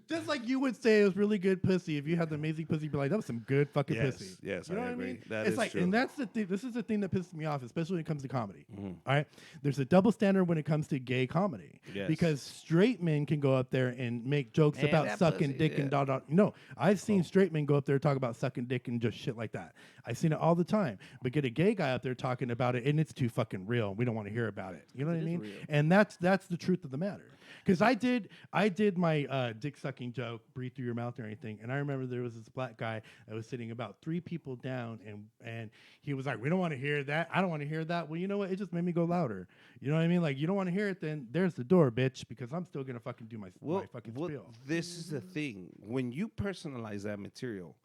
[SPEAKER 3] Just like you would say it was really good pussy. If you had the amazing pussy, you'd be like, that was some good fucking pussy.
[SPEAKER 1] Yes,
[SPEAKER 3] You know
[SPEAKER 1] I
[SPEAKER 3] what
[SPEAKER 1] agree.
[SPEAKER 3] I mean?
[SPEAKER 1] That
[SPEAKER 3] it's
[SPEAKER 1] is
[SPEAKER 3] like,
[SPEAKER 1] true.
[SPEAKER 3] and that's the thing. This is the thing that pisses me off, especially when it comes to comedy.
[SPEAKER 1] Mhm.
[SPEAKER 3] All right. There's a double standard when it comes to gay comedy.
[SPEAKER 1] Yes.
[SPEAKER 3] Because straight men can go up there and make jokes
[SPEAKER 1] Man,
[SPEAKER 3] about
[SPEAKER 1] that
[SPEAKER 3] sucking
[SPEAKER 1] pussy,
[SPEAKER 3] dick and
[SPEAKER 1] yeah.
[SPEAKER 3] dot. No, I've seen straight men go up there and talk about sucking dick and just shit like that. I've seen it all the time. But get a gay guy up there talking about it, and it's too fucking real. We don't want to hear about it. You know what I
[SPEAKER 2] It is
[SPEAKER 3] mean?
[SPEAKER 2] real.
[SPEAKER 3] And that's the truth of the matter. Because I did my dick sucking joke, breathe through your mouth or anything, and I remember there was this black guy that was sitting about 3 people down, and he was like, "We don't want to hear that. I don't want to hear that." Well, you know what? It just made me go louder. You know what I mean? Like, you don't want to hear it, then there's the door, bitch. Because I'm still gonna fucking do my fucking spiel.
[SPEAKER 1] This is the thing. When you personalize that material,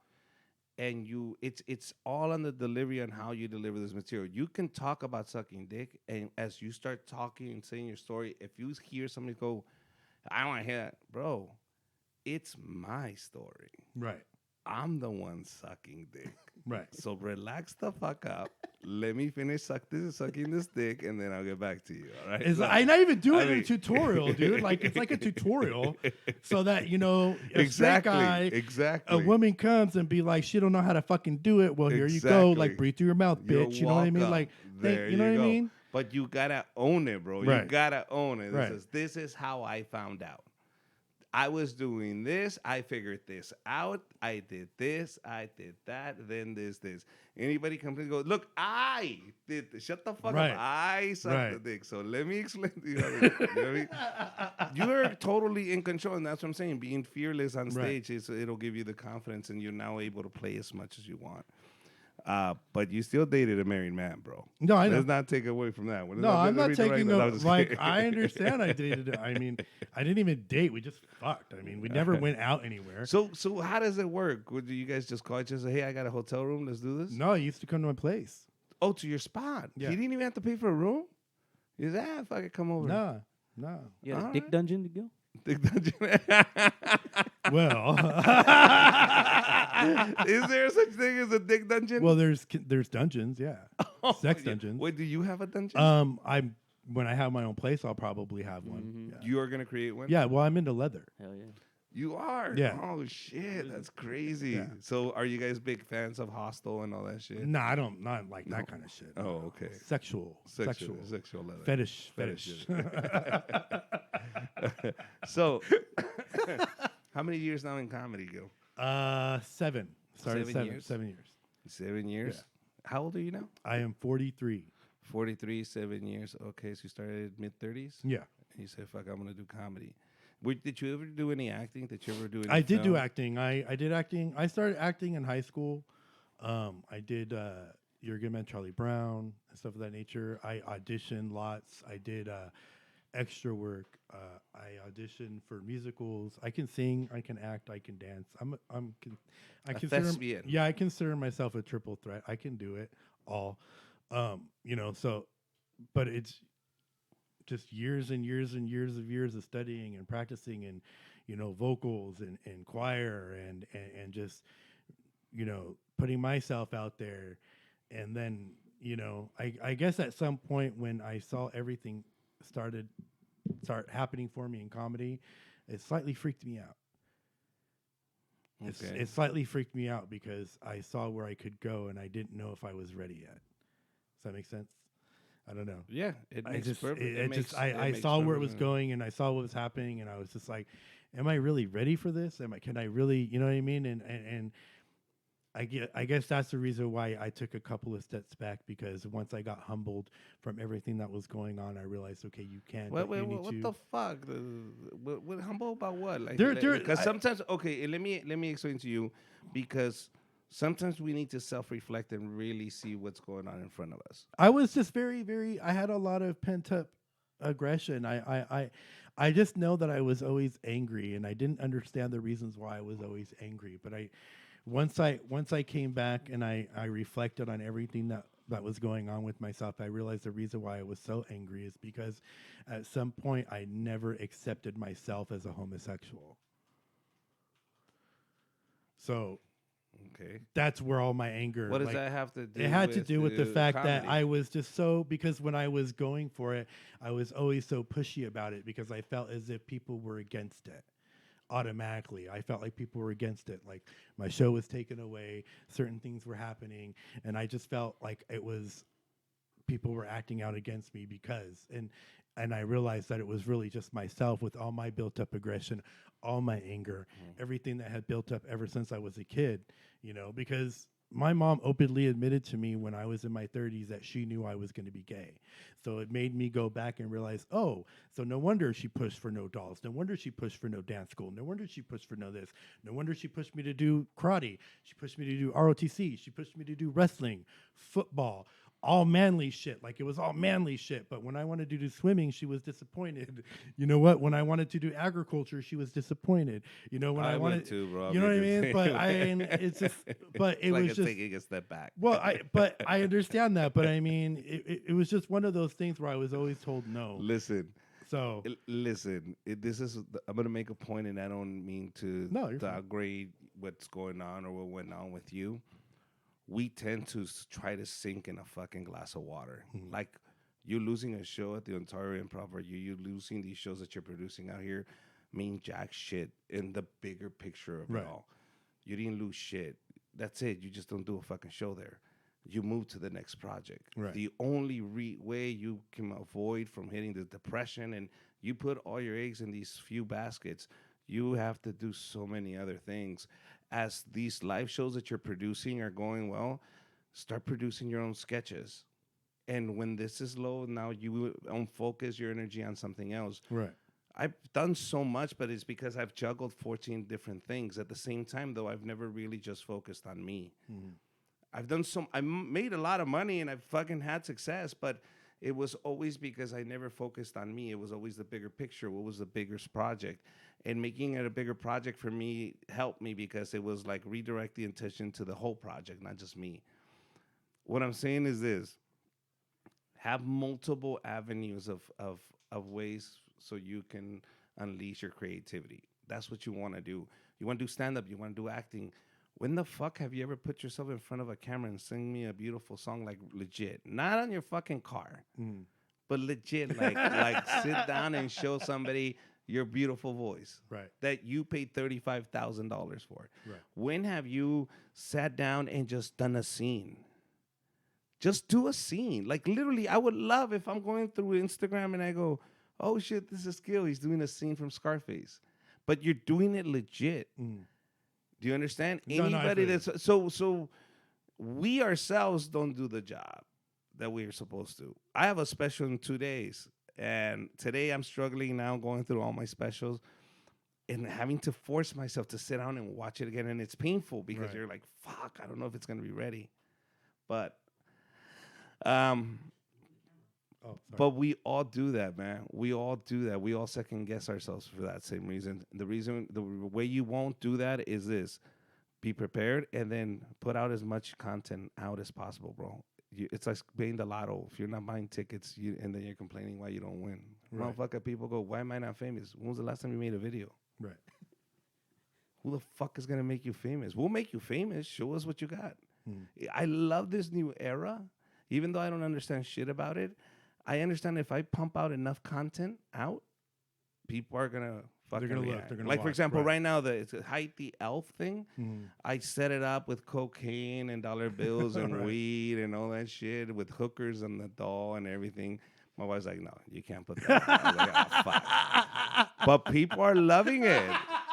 [SPEAKER 1] and it's all on the delivery on how you deliver this material. You can talk about sucking dick, and as you start talking and saying your story, if you hear somebody go, "I don't want to hear that," bro, it's my story.
[SPEAKER 3] Right.
[SPEAKER 1] I'm the one sucking dick.
[SPEAKER 3] Right.
[SPEAKER 1] So relax the fuck up. Let me finish sucking this dick, and then I'll get back to you. All right.
[SPEAKER 3] It's
[SPEAKER 1] So-
[SPEAKER 3] I not even do
[SPEAKER 1] I
[SPEAKER 3] it in a
[SPEAKER 1] mean-
[SPEAKER 3] tutorial, dude. Like, it's like a tutorial, so that a straight guy,
[SPEAKER 1] Exactly.
[SPEAKER 3] a woman comes and be like, she don't know how to fucking do it. Well, here you go. Like,
[SPEAKER 1] Exactly.
[SPEAKER 3] breathe through your mouth,
[SPEAKER 1] You're
[SPEAKER 3] bitch. You know what I mean?
[SPEAKER 1] welcome.
[SPEAKER 3] Like,
[SPEAKER 1] There
[SPEAKER 3] you know what
[SPEAKER 1] go.
[SPEAKER 3] I mean?
[SPEAKER 1] But you gotta own it, bro. You
[SPEAKER 3] Right.
[SPEAKER 1] gotta own it.
[SPEAKER 3] Right.
[SPEAKER 1] This is how I found out. I was doing this. I figured this out. I did this. I did that. Then this. Anybody comes and goes, look, I did this. Shut the fuck
[SPEAKER 3] Right.
[SPEAKER 1] up. I sucked
[SPEAKER 3] Right.
[SPEAKER 1] the dick. So let me explain to you. You know what I mean? You're totally in control, and that's what I'm saying. Being fearless on
[SPEAKER 3] Right.
[SPEAKER 1] stage, it'll give you the confidence, and you're now able to play as much as you want. But you still dated a married man, bro.
[SPEAKER 3] No, I know.
[SPEAKER 1] Let's not take away from that.
[SPEAKER 3] No, I'm not taking
[SPEAKER 1] no.
[SPEAKER 3] no. Like, I understand. I dated. I mean, I didn't even date. We just fucked. I mean, we never went out anywhere.
[SPEAKER 1] So how does it work? Do you guys just call each other and say, "Hey, I got a hotel room. Let's do this"?
[SPEAKER 3] No, he used to come to my place.
[SPEAKER 1] Oh, to your spot.
[SPEAKER 3] Yeah.
[SPEAKER 1] He didn't even have to pay for a room. You said, "Ah, fuck it, come over."
[SPEAKER 3] No.
[SPEAKER 2] You had a
[SPEAKER 1] All
[SPEAKER 2] dick
[SPEAKER 1] right.
[SPEAKER 2] dungeon to go?
[SPEAKER 1] Dick dungeon.
[SPEAKER 3] Well,
[SPEAKER 1] Is there such thing as a dick dungeon?
[SPEAKER 3] well, there's dungeons. Yeah,
[SPEAKER 1] Oh,
[SPEAKER 3] sex
[SPEAKER 1] yeah.
[SPEAKER 3] dungeons.
[SPEAKER 1] Wait, do you have a dungeon?
[SPEAKER 3] when I have my own place, I'll probably have one.
[SPEAKER 1] You are gonna create one.
[SPEAKER 3] Yeah. Well, I'm into leather.
[SPEAKER 2] Hell yeah.
[SPEAKER 1] You are.
[SPEAKER 3] Yeah.
[SPEAKER 1] Oh shit, that's crazy.
[SPEAKER 3] Yeah.
[SPEAKER 1] So, are you guys big fans of Hostel and all that shit?
[SPEAKER 3] No, I don't. Not like that kind of shit.
[SPEAKER 1] Oh, okay.
[SPEAKER 3] Sexual
[SPEAKER 1] leather.
[SPEAKER 3] fetish.
[SPEAKER 1] So, how many years now in comedy, Gil?
[SPEAKER 3] 7. Started
[SPEAKER 1] 7 years?
[SPEAKER 3] 7 years.
[SPEAKER 1] 7 years.
[SPEAKER 3] Yeah.
[SPEAKER 1] How old are you now?
[SPEAKER 3] I am 43.
[SPEAKER 1] 43, 7 years. Okay, so you started mid-30s?
[SPEAKER 3] Yeah.
[SPEAKER 1] And you said, fuck, I'm going to do comedy. Did you ever do any acting? Did you ever do any
[SPEAKER 3] I did do
[SPEAKER 1] film?
[SPEAKER 3] acting. I did acting. I started acting in high school. I did You're a Good Man, Charlie Brown, and stuff of that nature. I auditioned lots. I did extra work. I auditioned for musicals. I can sing. I can act. I can dance. I consider
[SPEAKER 1] thespian.
[SPEAKER 3] Yeah, I consider myself a triple threat. I can do it all. So, but it's just years and years and years of studying and practicing and vocals and choir and just putting myself out there. And then I guess at some point when I saw everything start happening for me in comedy, it slightly freaked me out.
[SPEAKER 1] Okay.
[SPEAKER 3] It slightly freaked me out because I saw where I could go and I didn't know if I was ready yet. Does that make sense? I don't know.
[SPEAKER 1] Yeah, it makes perfect.
[SPEAKER 3] I saw where it was going and I saw what was happening and I was just like, am I really ready for this? Can I really, you know what I mean? And I guess that's the reason why I took a couple of steps back, because once I got humbled from everything that was going on, I realized, okay, you can't.
[SPEAKER 1] Wait,
[SPEAKER 3] what
[SPEAKER 1] the fuck? What humble about what? Like,
[SPEAKER 3] There-
[SPEAKER 1] because sometimes, okay, let me explain to you, because sometimes we need to self-reflect and really see what's going on in front of us.
[SPEAKER 3] I was just very, I had a lot of pent up aggression. I just know that I was always angry and I didn't understand the reasons why I was always angry. But once I came back and I reflected on everything that was going on with myself, I realized the reason why I was so angry is because at some point I never accepted myself as a homosexual. So
[SPEAKER 1] okay,
[SPEAKER 3] that's where all my anger.
[SPEAKER 1] What does that have to do?
[SPEAKER 3] It had to do with the fact
[SPEAKER 1] comedy?
[SPEAKER 3] that I was just because when I was going for it, I was always so pushy about it because I felt as if people were against it. Automatically, I felt like people were against it. Like my show was taken away, certain things were happening, and I just felt like it was people were acting out against me because and I realized that it was really just myself with all my built up aggression, all my anger, everything that had built up ever since I was a kid, because my mom openly admitted to me when I was in my 30s that she knew I was going to be gay. So it made me go back and realize, oh, so no wonder she pushed for no dolls. No wonder she pushed for no dance school. No wonder she pushed for no this. No wonder she pushed me to do karate. She pushed me to do ROTC. She pushed me to do wrestling, football, all manly shit. Like it was all manly shit. But when I wanted to do swimming, she was disappointed. You know what? When I wanted to do agriculture, she was disappointed. When I wanted
[SPEAKER 1] to, bro.
[SPEAKER 3] You know what I mean? But it's just, but it
[SPEAKER 1] like
[SPEAKER 3] was just
[SPEAKER 1] taking a step back.
[SPEAKER 3] Well, I understand that, but I mean, it was just one of those things where I was always told no.
[SPEAKER 1] Listen.
[SPEAKER 3] So
[SPEAKER 1] I'm gonna make a point, and I don't mean to downgrade what's going on or what went on with you. We tend to try to sink in a fucking glass of water. Like you losing a show at the Ontario Improv, or you losing these shows that you're producing out here mean jack shit in the bigger picture of it all. You didn't lose shit. That's it. You just don't do a fucking show there. You move to the next project.
[SPEAKER 3] Right.
[SPEAKER 1] The only way you can avoid from hitting the depression, and you put all your eggs in these few baskets, you have to do so many other things. As these live shows that you're producing are going well, start producing your own sketches. And when this is low, now you focus your energy on something else.
[SPEAKER 3] Right.
[SPEAKER 1] I've done so much, but it's because I've juggled 14 different things. At the same time, though, I've never really just focused on me. I made a lot of money and I've fucking had success, but it was always because I never focused on me. It was always the bigger picture. What was the biggest project? And making it a bigger project for me helped me because it was like redirect the attention to the whole project, not just me. What I'm saying is this: have multiple avenues of ways so you can unleash your creativity. That's what you want to do. You want to do stand-up. You want to do acting. When the fuck have you ever put yourself in front of a camera and sing me a beautiful song, like legit? Not on your fucking car, but legit, like sit down and show somebody your beautiful voice,
[SPEAKER 3] Right.
[SPEAKER 1] that you paid $35,000 for.
[SPEAKER 3] Right.
[SPEAKER 1] When have you sat down and just done a scene? Just do a scene. Like literally, I would love if I'm going through Instagram and I go, oh shit, this is Gil. He's doing a scene from Scarface. But you're doing it legit.
[SPEAKER 3] Mm.
[SPEAKER 1] Do you understand?
[SPEAKER 3] No,
[SPEAKER 1] Anybody
[SPEAKER 3] I feel
[SPEAKER 1] that's so we ourselves don't do the job that we're supposed to. I have a special in 2 days. And today I'm struggling now going through all my specials and having to force myself to sit down and watch it again. And it's painful because
[SPEAKER 3] Right.
[SPEAKER 1] you're like, fuck, I don't know if it's going to be ready. But but we all do that, man. We all do that. We all second guess ourselves for that same reason. The way you won't do that is this: be prepared and then put out as much content out as possible, bro. It's like paying the lotto. If you're not buying tickets, and then you're complaining why you don't win.
[SPEAKER 3] Right.
[SPEAKER 1] Motherfucker, people go, why am I not famous? When was the last time you made a video?
[SPEAKER 3] Right.
[SPEAKER 1] Who the fuck is gonna make you famous? We'll make you famous. Show us what you got.
[SPEAKER 3] Mm.
[SPEAKER 1] I love this new era. Even though I don't understand shit about it, I understand if I pump out enough content out, people are gonna fucking
[SPEAKER 3] gonna look,
[SPEAKER 1] react.
[SPEAKER 3] they're gonna
[SPEAKER 1] Like for
[SPEAKER 3] watch,
[SPEAKER 1] example,
[SPEAKER 3] right.
[SPEAKER 1] right now it's Hide the Elf thing.
[SPEAKER 3] Mm.
[SPEAKER 1] I set it up with cocaine and dollar bills and
[SPEAKER 3] Right.
[SPEAKER 1] weed and all that shit with hookers and the doll and everything. My wife's like, no, you can't put that. I was like, oh, fuck. But people are loving it.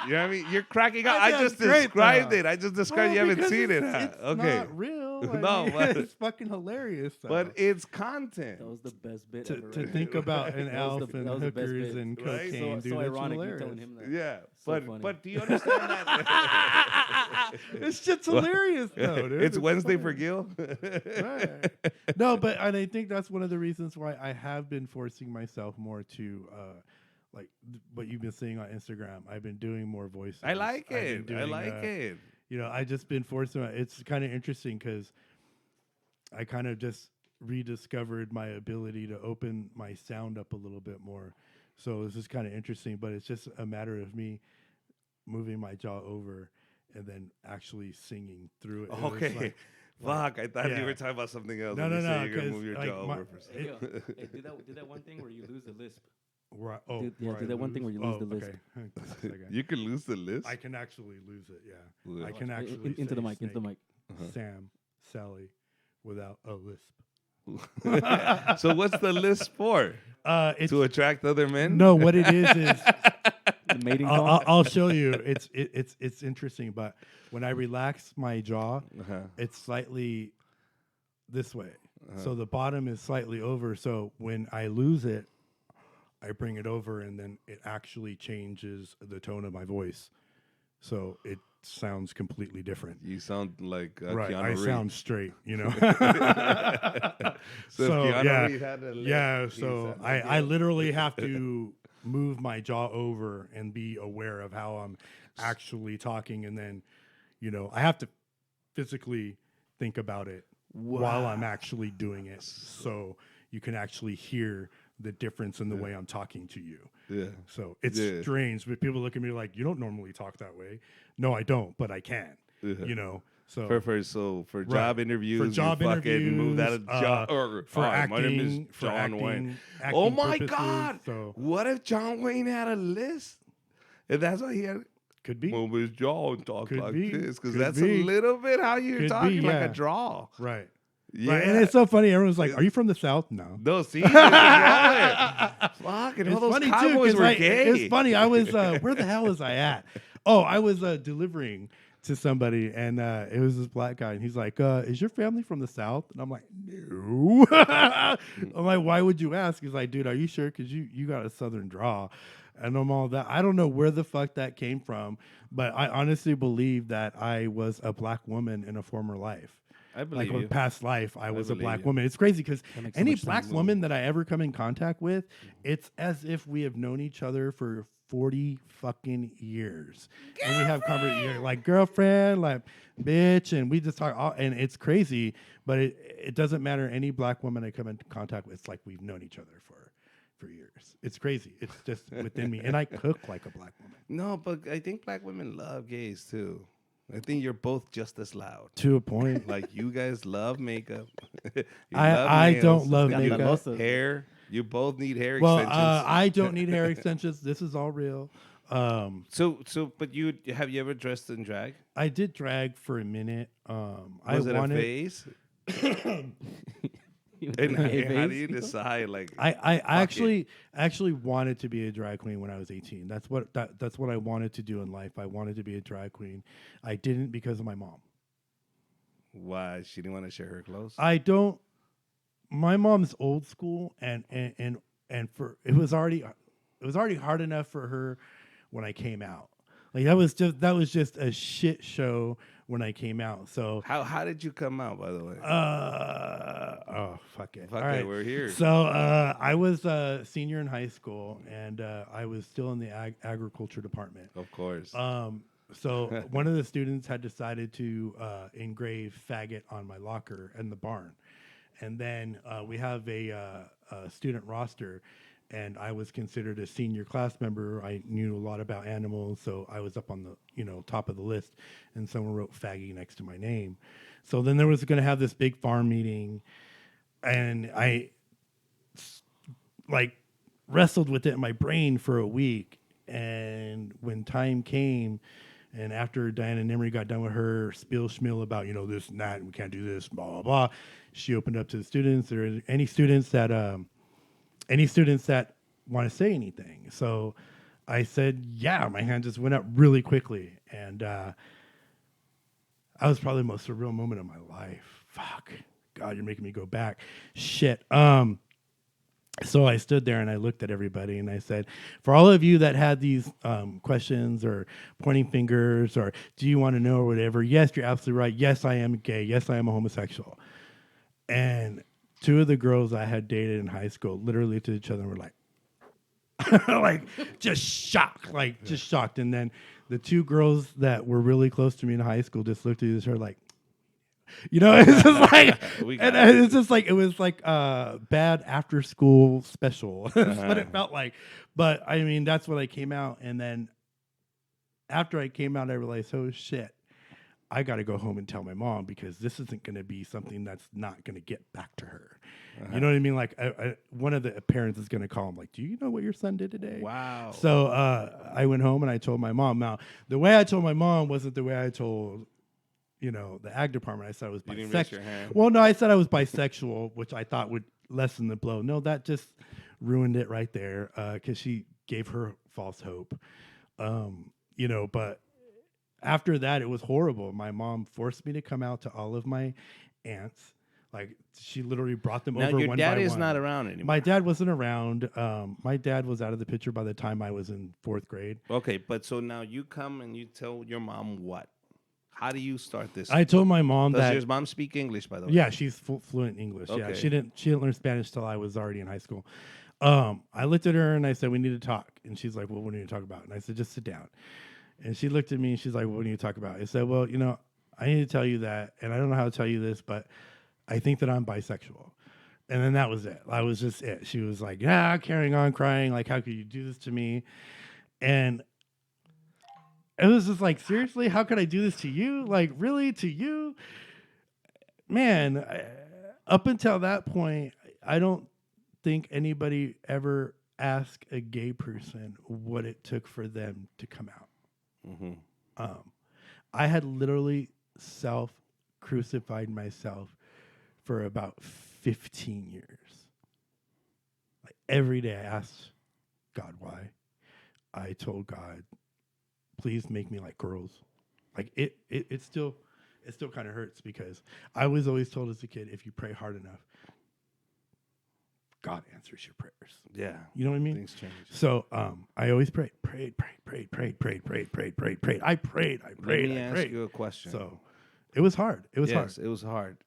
[SPEAKER 1] You know what I mean? You're cracking up. I
[SPEAKER 3] That's
[SPEAKER 1] just
[SPEAKER 3] great,
[SPEAKER 1] described
[SPEAKER 3] though.
[SPEAKER 1] it. I just described. You haven't
[SPEAKER 3] because
[SPEAKER 1] seen it,
[SPEAKER 3] it's-
[SPEAKER 1] huh?
[SPEAKER 3] It's
[SPEAKER 1] Okay.
[SPEAKER 3] not real.
[SPEAKER 1] No,
[SPEAKER 3] mean,
[SPEAKER 1] but-
[SPEAKER 3] it's fucking hilarious. Though.
[SPEAKER 1] But it's content.
[SPEAKER 2] That was the best bit
[SPEAKER 3] to,
[SPEAKER 2] ever.
[SPEAKER 3] to
[SPEAKER 2] right?
[SPEAKER 3] think about an
[SPEAKER 2] That was
[SPEAKER 3] elf
[SPEAKER 2] the-
[SPEAKER 3] and
[SPEAKER 2] that was the best
[SPEAKER 3] hookers
[SPEAKER 2] bit.
[SPEAKER 3] and
[SPEAKER 1] Right?
[SPEAKER 3] cocaine, dude.
[SPEAKER 2] so
[SPEAKER 3] that's
[SPEAKER 2] ironic you
[SPEAKER 3] hilarious.
[SPEAKER 2] telling him that.
[SPEAKER 1] Yeah,
[SPEAKER 2] So funny.
[SPEAKER 1] but do you understand that?
[SPEAKER 3] It's just hilarious, though, dude.
[SPEAKER 1] It's Wednesday for
[SPEAKER 3] funny.
[SPEAKER 1] Gil.
[SPEAKER 3] Right. No, but and I think that's one of the reasons why I have been forcing myself more to what you've been seeing on Instagram. I've been doing more voices.
[SPEAKER 1] I like
[SPEAKER 3] I've been
[SPEAKER 1] it. I
[SPEAKER 3] doing,
[SPEAKER 1] like it.
[SPEAKER 3] You know, I just been forcing. It's kind of interesting because I kind of just rediscovered my ability to open my sound up a little bit more. So this is kind of interesting, but it's just a matter of me moving my jaw over and then actually singing through it. It was
[SPEAKER 1] Okay.
[SPEAKER 3] like-
[SPEAKER 1] Fuck, I thought
[SPEAKER 3] yeah.
[SPEAKER 1] you were talking about something else.
[SPEAKER 3] No,
[SPEAKER 1] when
[SPEAKER 3] no,
[SPEAKER 1] you said
[SPEAKER 3] no,
[SPEAKER 1] you're gonna
[SPEAKER 3] 'cause,
[SPEAKER 1] move your
[SPEAKER 3] like,
[SPEAKER 1] jaw
[SPEAKER 3] my-
[SPEAKER 1] over for a
[SPEAKER 2] Hey,
[SPEAKER 1] second.
[SPEAKER 2] yo, hey, do that one thing where you lose the lisp.
[SPEAKER 3] Right.
[SPEAKER 2] Do that one thing where you lose the lisp.
[SPEAKER 3] Okay. Hang on a second.
[SPEAKER 1] You could lose the list.
[SPEAKER 3] I can actually lose it. Yeah,
[SPEAKER 1] Yeah.
[SPEAKER 3] I can
[SPEAKER 2] In-
[SPEAKER 3] actually
[SPEAKER 2] into the
[SPEAKER 3] say
[SPEAKER 2] mic. Into the
[SPEAKER 3] snake,
[SPEAKER 2] mic.
[SPEAKER 3] Sam, Sally, without a lisp.
[SPEAKER 1] So what's the list for?
[SPEAKER 3] It's
[SPEAKER 1] To attract other men?
[SPEAKER 3] no. What it is
[SPEAKER 2] The mating call.
[SPEAKER 3] I'll show you. It's interesting, but when I relax my jaw,
[SPEAKER 1] Uh-huh.
[SPEAKER 3] it's slightly this way. So the bottom is slightly over. So when I lose it, I bring it over, and then it actually changes the tone of my voice. So it sounds completely different.
[SPEAKER 1] You sound like
[SPEAKER 3] Right,
[SPEAKER 1] Keanu
[SPEAKER 3] I
[SPEAKER 1] Reeves.
[SPEAKER 3] sound straight, you know.
[SPEAKER 1] So,
[SPEAKER 3] So,
[SPEAKER 1] if Keanu
[SPEAKER 3] yeah,
[SPEAKER 1] Reeves had a list,
[SPEAKER 3] yeah.
[SPEAKER 1] he
[SPEAKER 3] So
[SPEAKER 1] sounds like
[SPEAKER 3] I
[SPEAKER 1] you.
[SPEAKER 3] literally have to move my jaw over and be aware of how I'm actually talking, and then, you know, I have to physically think about it while I'm actually doing it, so you can actually hear the difference in the way I'm talking to you.
[SPEAKER 1] Yeah.
[SPEAKER 3] So it's
[SPEAKER 1] Yeah.
[SPEAKER 3] strange, but people look at me like, you don't normally talk that way. No, I don't, but I can.
[SPEAKER 1] Yeah.
[SPEAKER 3] You know. So
[SPEAKER 1] For job interviews,
[SPEAKER 3] for job
[SPEAKER 1] you fucking
[SPEAKER 3] interviews,
[SPEAKER 1] move that job. Or,
[SPEAKER 3] for
[SPEAKER 1] hi,
[SPEAKER 3] acting,
[SPEAKER 1] my name is
[SPEAKER 3] for
[SPEAKER 1] John
[SPEAKER 3] acting,
[SPEAKER 1] Wayne.
[SPEAKER 3] acting
[SPEAKER 1] Oh my
[SPEAKER 3] purposes,
[SPEAKER 1] God!
[SPEAKER 3] So
[SPEAKER 1] What if John Wayne had a list? And that's why he had
[SPEAKER 3] could be
[SPEAKER 1] move his jaw and talk
[SPEAKER 3] Could
[SPEAKER 1] like
[SPEAKER 3] be.
[SPEAKER 1] this, because
[SPEAKER 3] Could
[SPEAKER 1] that's
[SPEAKER 3] be.
[SPEAKER 1] a little bit how you're
[SPEAKER 3] Could be,
[SPEAKER 1] talking, like
[SPEAKER 3] yeah.
[SPEAKER 1] a draw.
[SPEAKER 3] right.
[SPEAKER 1] Yeah.
[SPEAKER 3] Right, and it's so funny. Everyone's like, "Are you from the South?" No.
[SPEAKER 1] No, see, fuck, and
[SPEAKER 3] It's
[SPEAKER 1] all those
[SPEAKER 3] funny
[SPEAKER 1] cowboys
[SPEAKER 3] too,
[SPEAKER 1] were
[SPEAKER 3] 'cause
[SPEAKER 1] gay.
[SPEAKER 3] it's funny. I was where the hell was I at? Oh, I was delivering to somebody, and it was this black guy, and he's like, "Is your family from the South?" And I'm like, "No." I'm like, "Why would you ask?" He's like, "Dude, are you sure? Because you got a Southern draw." And I'm all that. I don't know where the fuck that came from, but I honestly believe that I was a black woman in a former life.
[SPEAKER 1] I
[SPEAKER 3] Like
[SPEAKER 1] believe
[SPEAKER 3] a
[SPEAKER 1] you.
[SPEAKER 3] past life, I was a
[SPEAKER 1] believe
[SPEAKER 3] black
[SPEAKER 1] you.
[SPEAKER 3] woman. It's crazy because
[SPEAKER 2] That makes so
[SPEAKER 3] any
[SPEAKER 2] much
[SPEAKER 3] black
[SPEAKER 2] sense.
[SPEAKER 3] woman that I ever come in contact with, it's as if we have known each other for 40 fucking years. And we have conversations like girlfriend, like bitch, and we just talk. And it's crazy, but it doesn't matter. Any black woman I come in contact with, it's like we've known each other for years. It's crazy. It's just within me. And I cook like a black woman.
[SPEAKER 1] No, but I think black women love gays too. I think you're both just as loud.
[SPEAKER 3] To a point.
[SPEAKER 1] Like you guys love makeup. You
[SPEAKER 3] I
[SPEAKER 1] nails,
[SPEAKER 3] don't love
[SPEAKER 1] you
[SPEAKER 3] makeup.
[SPEAKER 1] love hair. You both need hair
[SPEAKER 3] Well,
[SPEAKER 1] extensions.
[SPEAKER 3] I don't need hair extensions. This is all real.
[SPEAKER 1] But have you ever dressed in drag?
[SPEAKER 3] I did drag for a minute.
[SPEAKER 1] Was it a phase? And how do you decide? Like,
[SPEAKER 3] I actually wanted to be a drag queen when I was 18. That's what I wanted to do in life. I wanted to be a drag queen. I didn't because of my mom.
[SPEAKER 1] why she didn't want to share her clothes?
[SPEAKER 3] I don't. My mom's old school, and for it was already hard enough for her when I came out. Like that was just a shit show when I came out. So
[SPEAKER 1] how did you come out, by the way?
[SPEAKER 3] Fuck it.
[SPEAKER 1] Fuck
[SPEAKER 3] All
[SPEAKER 1] it,
[SPEAKER 3] right.
[SPEAKER 1] we're here.
[SPEAKER 3] So I was a senior in high school, and I was still in the agriculture department.
[SPEAKER 1] Of course.
[SPEAKER 3] So one of the students had decided to engrave faggot on my locker in the barn. And then we have a student roster, and I was considered a senior class member. I knew a lot about animals, so I was up on the top of the list, and someone wrote faggy next to my name. So then there was going to have this big farm meeting, and I wrestled with it in my brain for a week. And when time came, and after Diana Nemery got done with her spiel schmiel about, this and that, and we can't do this, blah, blah, blah, she opened up to the students. There are any students that want to say anything. So I said, yeah, my hand just went up really quickly. And that was probably the most surreal moment of my life. Fuck. God, you're making me go back. Shit. So I stood there and I looked at everybody and I said, for all of you that had these questions or pointing fingers or do you want to know or whatever, yes, you're absolutely right. Yes, I am gay. Yes, I am a homosexual. And two of the girls I had dated in high school literally looked at each other and were like, just shocked. And then the two girls that were really close to me in high school just looked at each other like, it's just like, and it's just like, it was like a bad after school special. That's what it felt like. But I mean, that's when I came out. And then after I came out, I realized, oh shit, I got to go home and tell my mom because this isn't going to be something that's not going to get back to her. You know what I mean? Like one of the parents is going to call him like, do you know what your son did today?
[SPEAKER 1] Wow.
[SPEAKER 3] So I went home and I told my mom. Now, the way I told my mom wasn't the way I told the ag department. I said I was
[SPEAKER 1] You didn't raise your
[SPEAKER 3] bisexual.
[SPEAKER 1] hand.
[SPEAKER 3] Well, no, I said I was bisexual, which I thought would lessen the blow. No, that just ruined it right there because she gave her false hope. But after that, it was horrible. My mom forced me to come out to all of my aunts. Like she literally brought them over one by one.
[SPEAKER 1] Now your dad is not around anymore.
[SPEAKER 3] My dad wasn't around. My dad was out of the picture by the time I was in 4th grade.
[SPEAKER 1] Okay, but so now you come and you tell your mom what? How do you start this?
[SPEAKER 3] I told my mom
[SPEAKER 1] Does
[SPEAKER 3] that.
[SPEAKER 1] your mom speak English, by the way?
[SPEAKER 3] Yeah, she's fluent in English.
[SPEAKER 1] Okay.
[SPEAKER 3] Yeah, she didn't learn Spanish till I was already in high school. I looked at her and I said, "We need to talk." And she's like, "Well, what do you talk about?" And I said, "Just sit down." And she looked at me and she's like, "What do you talk about?" I said, "Well, I need to tell you that, and I don't know how to tell you this, but I think that I'm bisexual." And then that was it. That was just it. She was like, "Yeah," carrying on crying, like, "How could you do this to me?" And it was just like, seriously, how could I do this to you? Like, really, to you? Man, up until that point, I don't think anybody ever asked a gay person what it took for them to come out.
[SPEAKER 1] Mm-hmm.
[SPEAKER 3] I had literally self-crucified myself for about 15 years. Like every day I asked God why. I told God, please make me like girls. Like it still kind of hurts because I was always told as a kid, if you pray hard enough, God answers your prayers.
[SPEAKER 1] Yeah.
[SPEAKER 3] You know what I mean?
[SPEAKER 1] Things change.
[SPEAKER 3] So I always prayed. I prayed.
[SPEAKER 1] Let me ask you a question.
[SPEAKER 3] So it was hard. It was hard.
[SPEAKER 1] It was hard.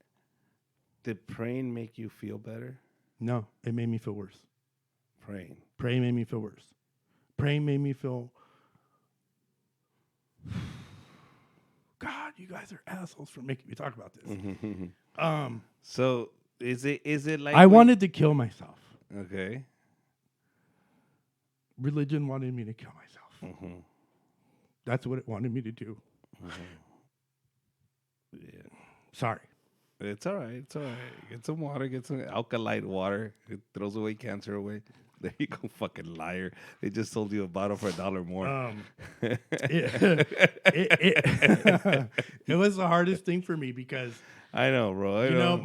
[SPEAKER 1] Did praying make you feel better?
[SPEAKER 3] No, it made me feel worse.
[SPEAKER 1] Praying.
[SPEAKER 3] Praying made me feel worse. Praying made me feel, God, you guys are assholes for making me talk about this.
[SPEAKER 1] So is it like
[SPEAKER 3] I wanted to kill myself.
[SPEAKER 1] Okay.
[SPEAKER 3] Religion wanted me to kill myself.
[SPEAKER 1] Mm-hmm.
[SPEAKER 3] That's what it wanted me to do.
[SPEAKER 1] Mm-hmm. Yeah.
[SPEAKER 3] Sorry.
[SPEAKER 1] It's all right. It's all right. Get some water. Get some alkaline water. It throws away cancer away. There you go, fucking liar. They just sold you a bottle for $1 more.
[SPEAKER 3] It was the hardest thing for me because
[SPEAKER 1] I know, bro. I know.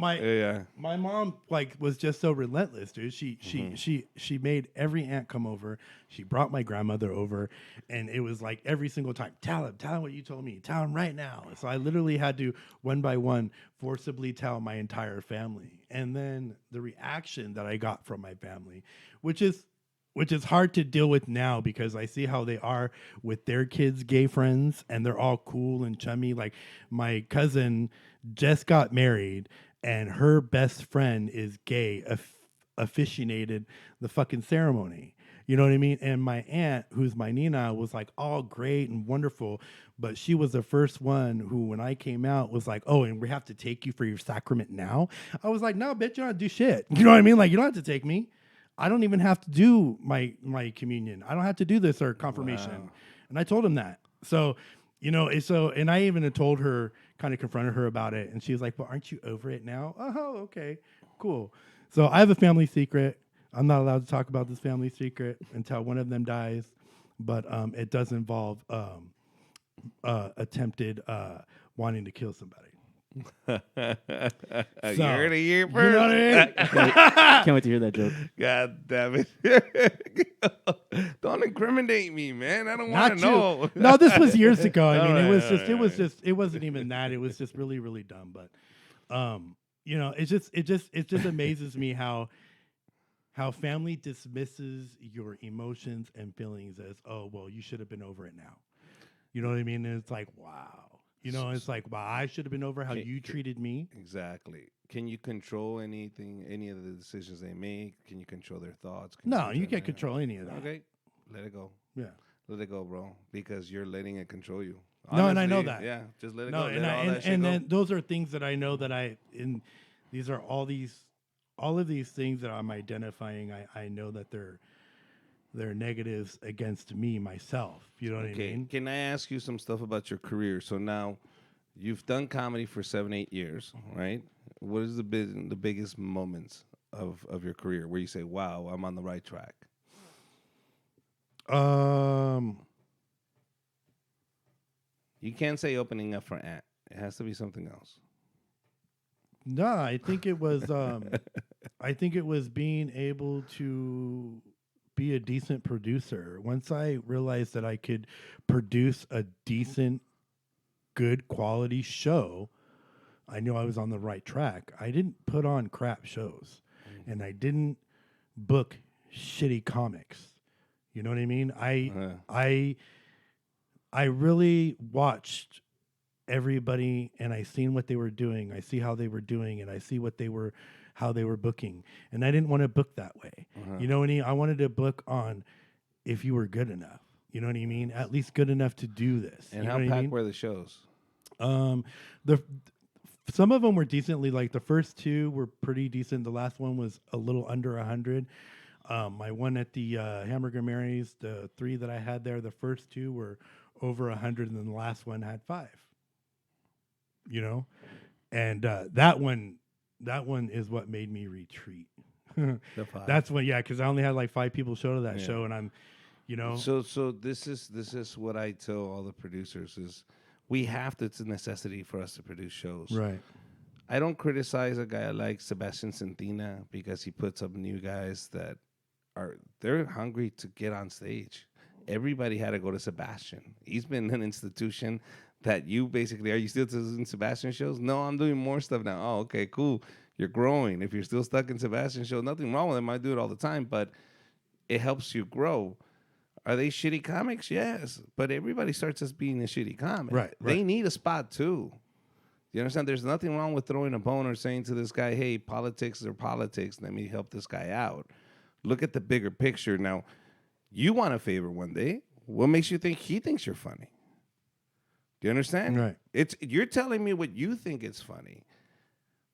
[SPEAKER 3] My mom was just so relentless, dude. She made every aunt come over. She brought my grandmother over, and it was like every single time, tell him what you told me. Tell him right now. So I literally had to one by one forcibly tell my entire family, and then the reaction that I got from my family, which is hard to deal with now because I see how they are with their kids' gay friends, and they're all cool and chummy. Like my cousin just got married, and her best friend is gay, officiated the fucking ceremony. You know what I mean? And my aunt, who's my Nina, was like all great and wonderful, but she was the first one who, when I came out, was like, "Oh, and we have to take you for your sacrament now." I was like, "No, bitch, you don't have to do shit." You know what I mean? Like, you don't have to take me. I don't even have to do my communion. I don't have to do this or confirmation. Wow. And I told him that. So, and I even had told her, kind of confronted her about it. And she was like, "Well, aren't you over it now?" Oh, okay, cool. So I have a family secret. I'm not allowed to talk about this family secret until one of them dies. But it does involve attempted wanting to kill somebody.
[SPEAKER 1] You heard it here first.
[SPEAKER 3] You know what I mean?
[SPEAKER 2] Can't wait to hear that joke.
[SPEAKER 1] God damn it! Don't incriminate me, man. I don't want to know.
[SPEAKER 3] No, this was years ago. I mean,
[SPEAKER 1] Right.
[SPEAKER 3] it wasn't even that. It was just really, really dumb. But, it just amazes me how family dismisses your emotions and feelings as, "Oh, well, you should have been over it now." You know what I mean? And it's like, wow. It's like, wow, I should have been over how you treated me.
[SPEAKER 1] Exactly. Can you control anything, any of the decisions they make? Can you control their thoughts?
[SPEAKER 3] No, you can't control any of that.
[SPEAKER 1] Okay, let it go.
[SPEAKER 3] Yeah.
[SPEAKER 1] Let it go, bro, because you're letting it control you.
[SPEAKER 3] Honestly, no, and I know that.
[SPEAKER 1] Yeah, just let it
[SPEAKER 3] no,
[SPEAKER 1] go.
[SPEAKER 3] And then those are things that I know that these are all of these things that I'm identifying. I know that they're negatives against me, myself. You know what I mean?
[SPEAKER 1] Can I ask you some stuff about your career? So now you've done comedy for 7-8 years, right? What is the biggest moments of your career where you say, "Wow, I'm on the right track"? You can't say opening up for Ant. It has to be something else.
[SPEAKER 3] No, I think it was being able to be a decent producer. Once I realized that I could produce a decent, good quality show, I knew I was on the right track. I didn't put on crap shows, and I didn't book shitty comics. You know what I mean? I really watched everybody, and I seen what they were doing. I see how they were doing, and I see how they were booking. And I didn't want to book that way. You know what I mean? I wanted to book on if you were good enough. You know what I mean? At least good enough to do this.
[SPEAKER 1] And
[SPEAKER 3] you
[SPEAKER 1] how
[SPEAKER 3] know
[SPEAKER 1] packed were the shows?
[SPEAKER 3] Some of them were decently, like the first two were pretty decent. The last one was a little under 100. My one at the Hamburger Mary's, the 3 that I had there, the first 2 were over 100, and then the last one had 5. You know, and that one is what made me retreat. That's when, because I only had like 5 people show to that show, and I'm,
[SPEAKER 1] So this is what I tell all the producers is we have to. It's a necessity for us to produce shows.
[SPEAKER 3] Right.
[SPEAKER 1] I don't criticize a guy like Sebastian Centina because he puts up new guys that they're hungry to get on stage. Everybody had to go to Sebastian. He's been an institution that you basically, are you still doing Sebastian shows? No, I'm doing more stuff now. Oh, okay, cool. You're growing. If you're still stuck in Sebastian shows, nothing wrong with them. I do it all the time, but it helps you grow. Are they shitty comics? Yes, but everybody starts as being a shitty comic.
[SPEAKER 3] Right.
[SPEAKER 1] They need a spot too. You understand? There's nothing wrong with throwing a bone or saying to this guy, "Hey, politics are politics. Let me help this guy out." Look at the bigger picture. Now, you want a favor one day. What makes you think he thinks you're funny? Do you understand?
[SPEAKER 3] Right.
[SPEAKER 1] You're telling me what you think is funny.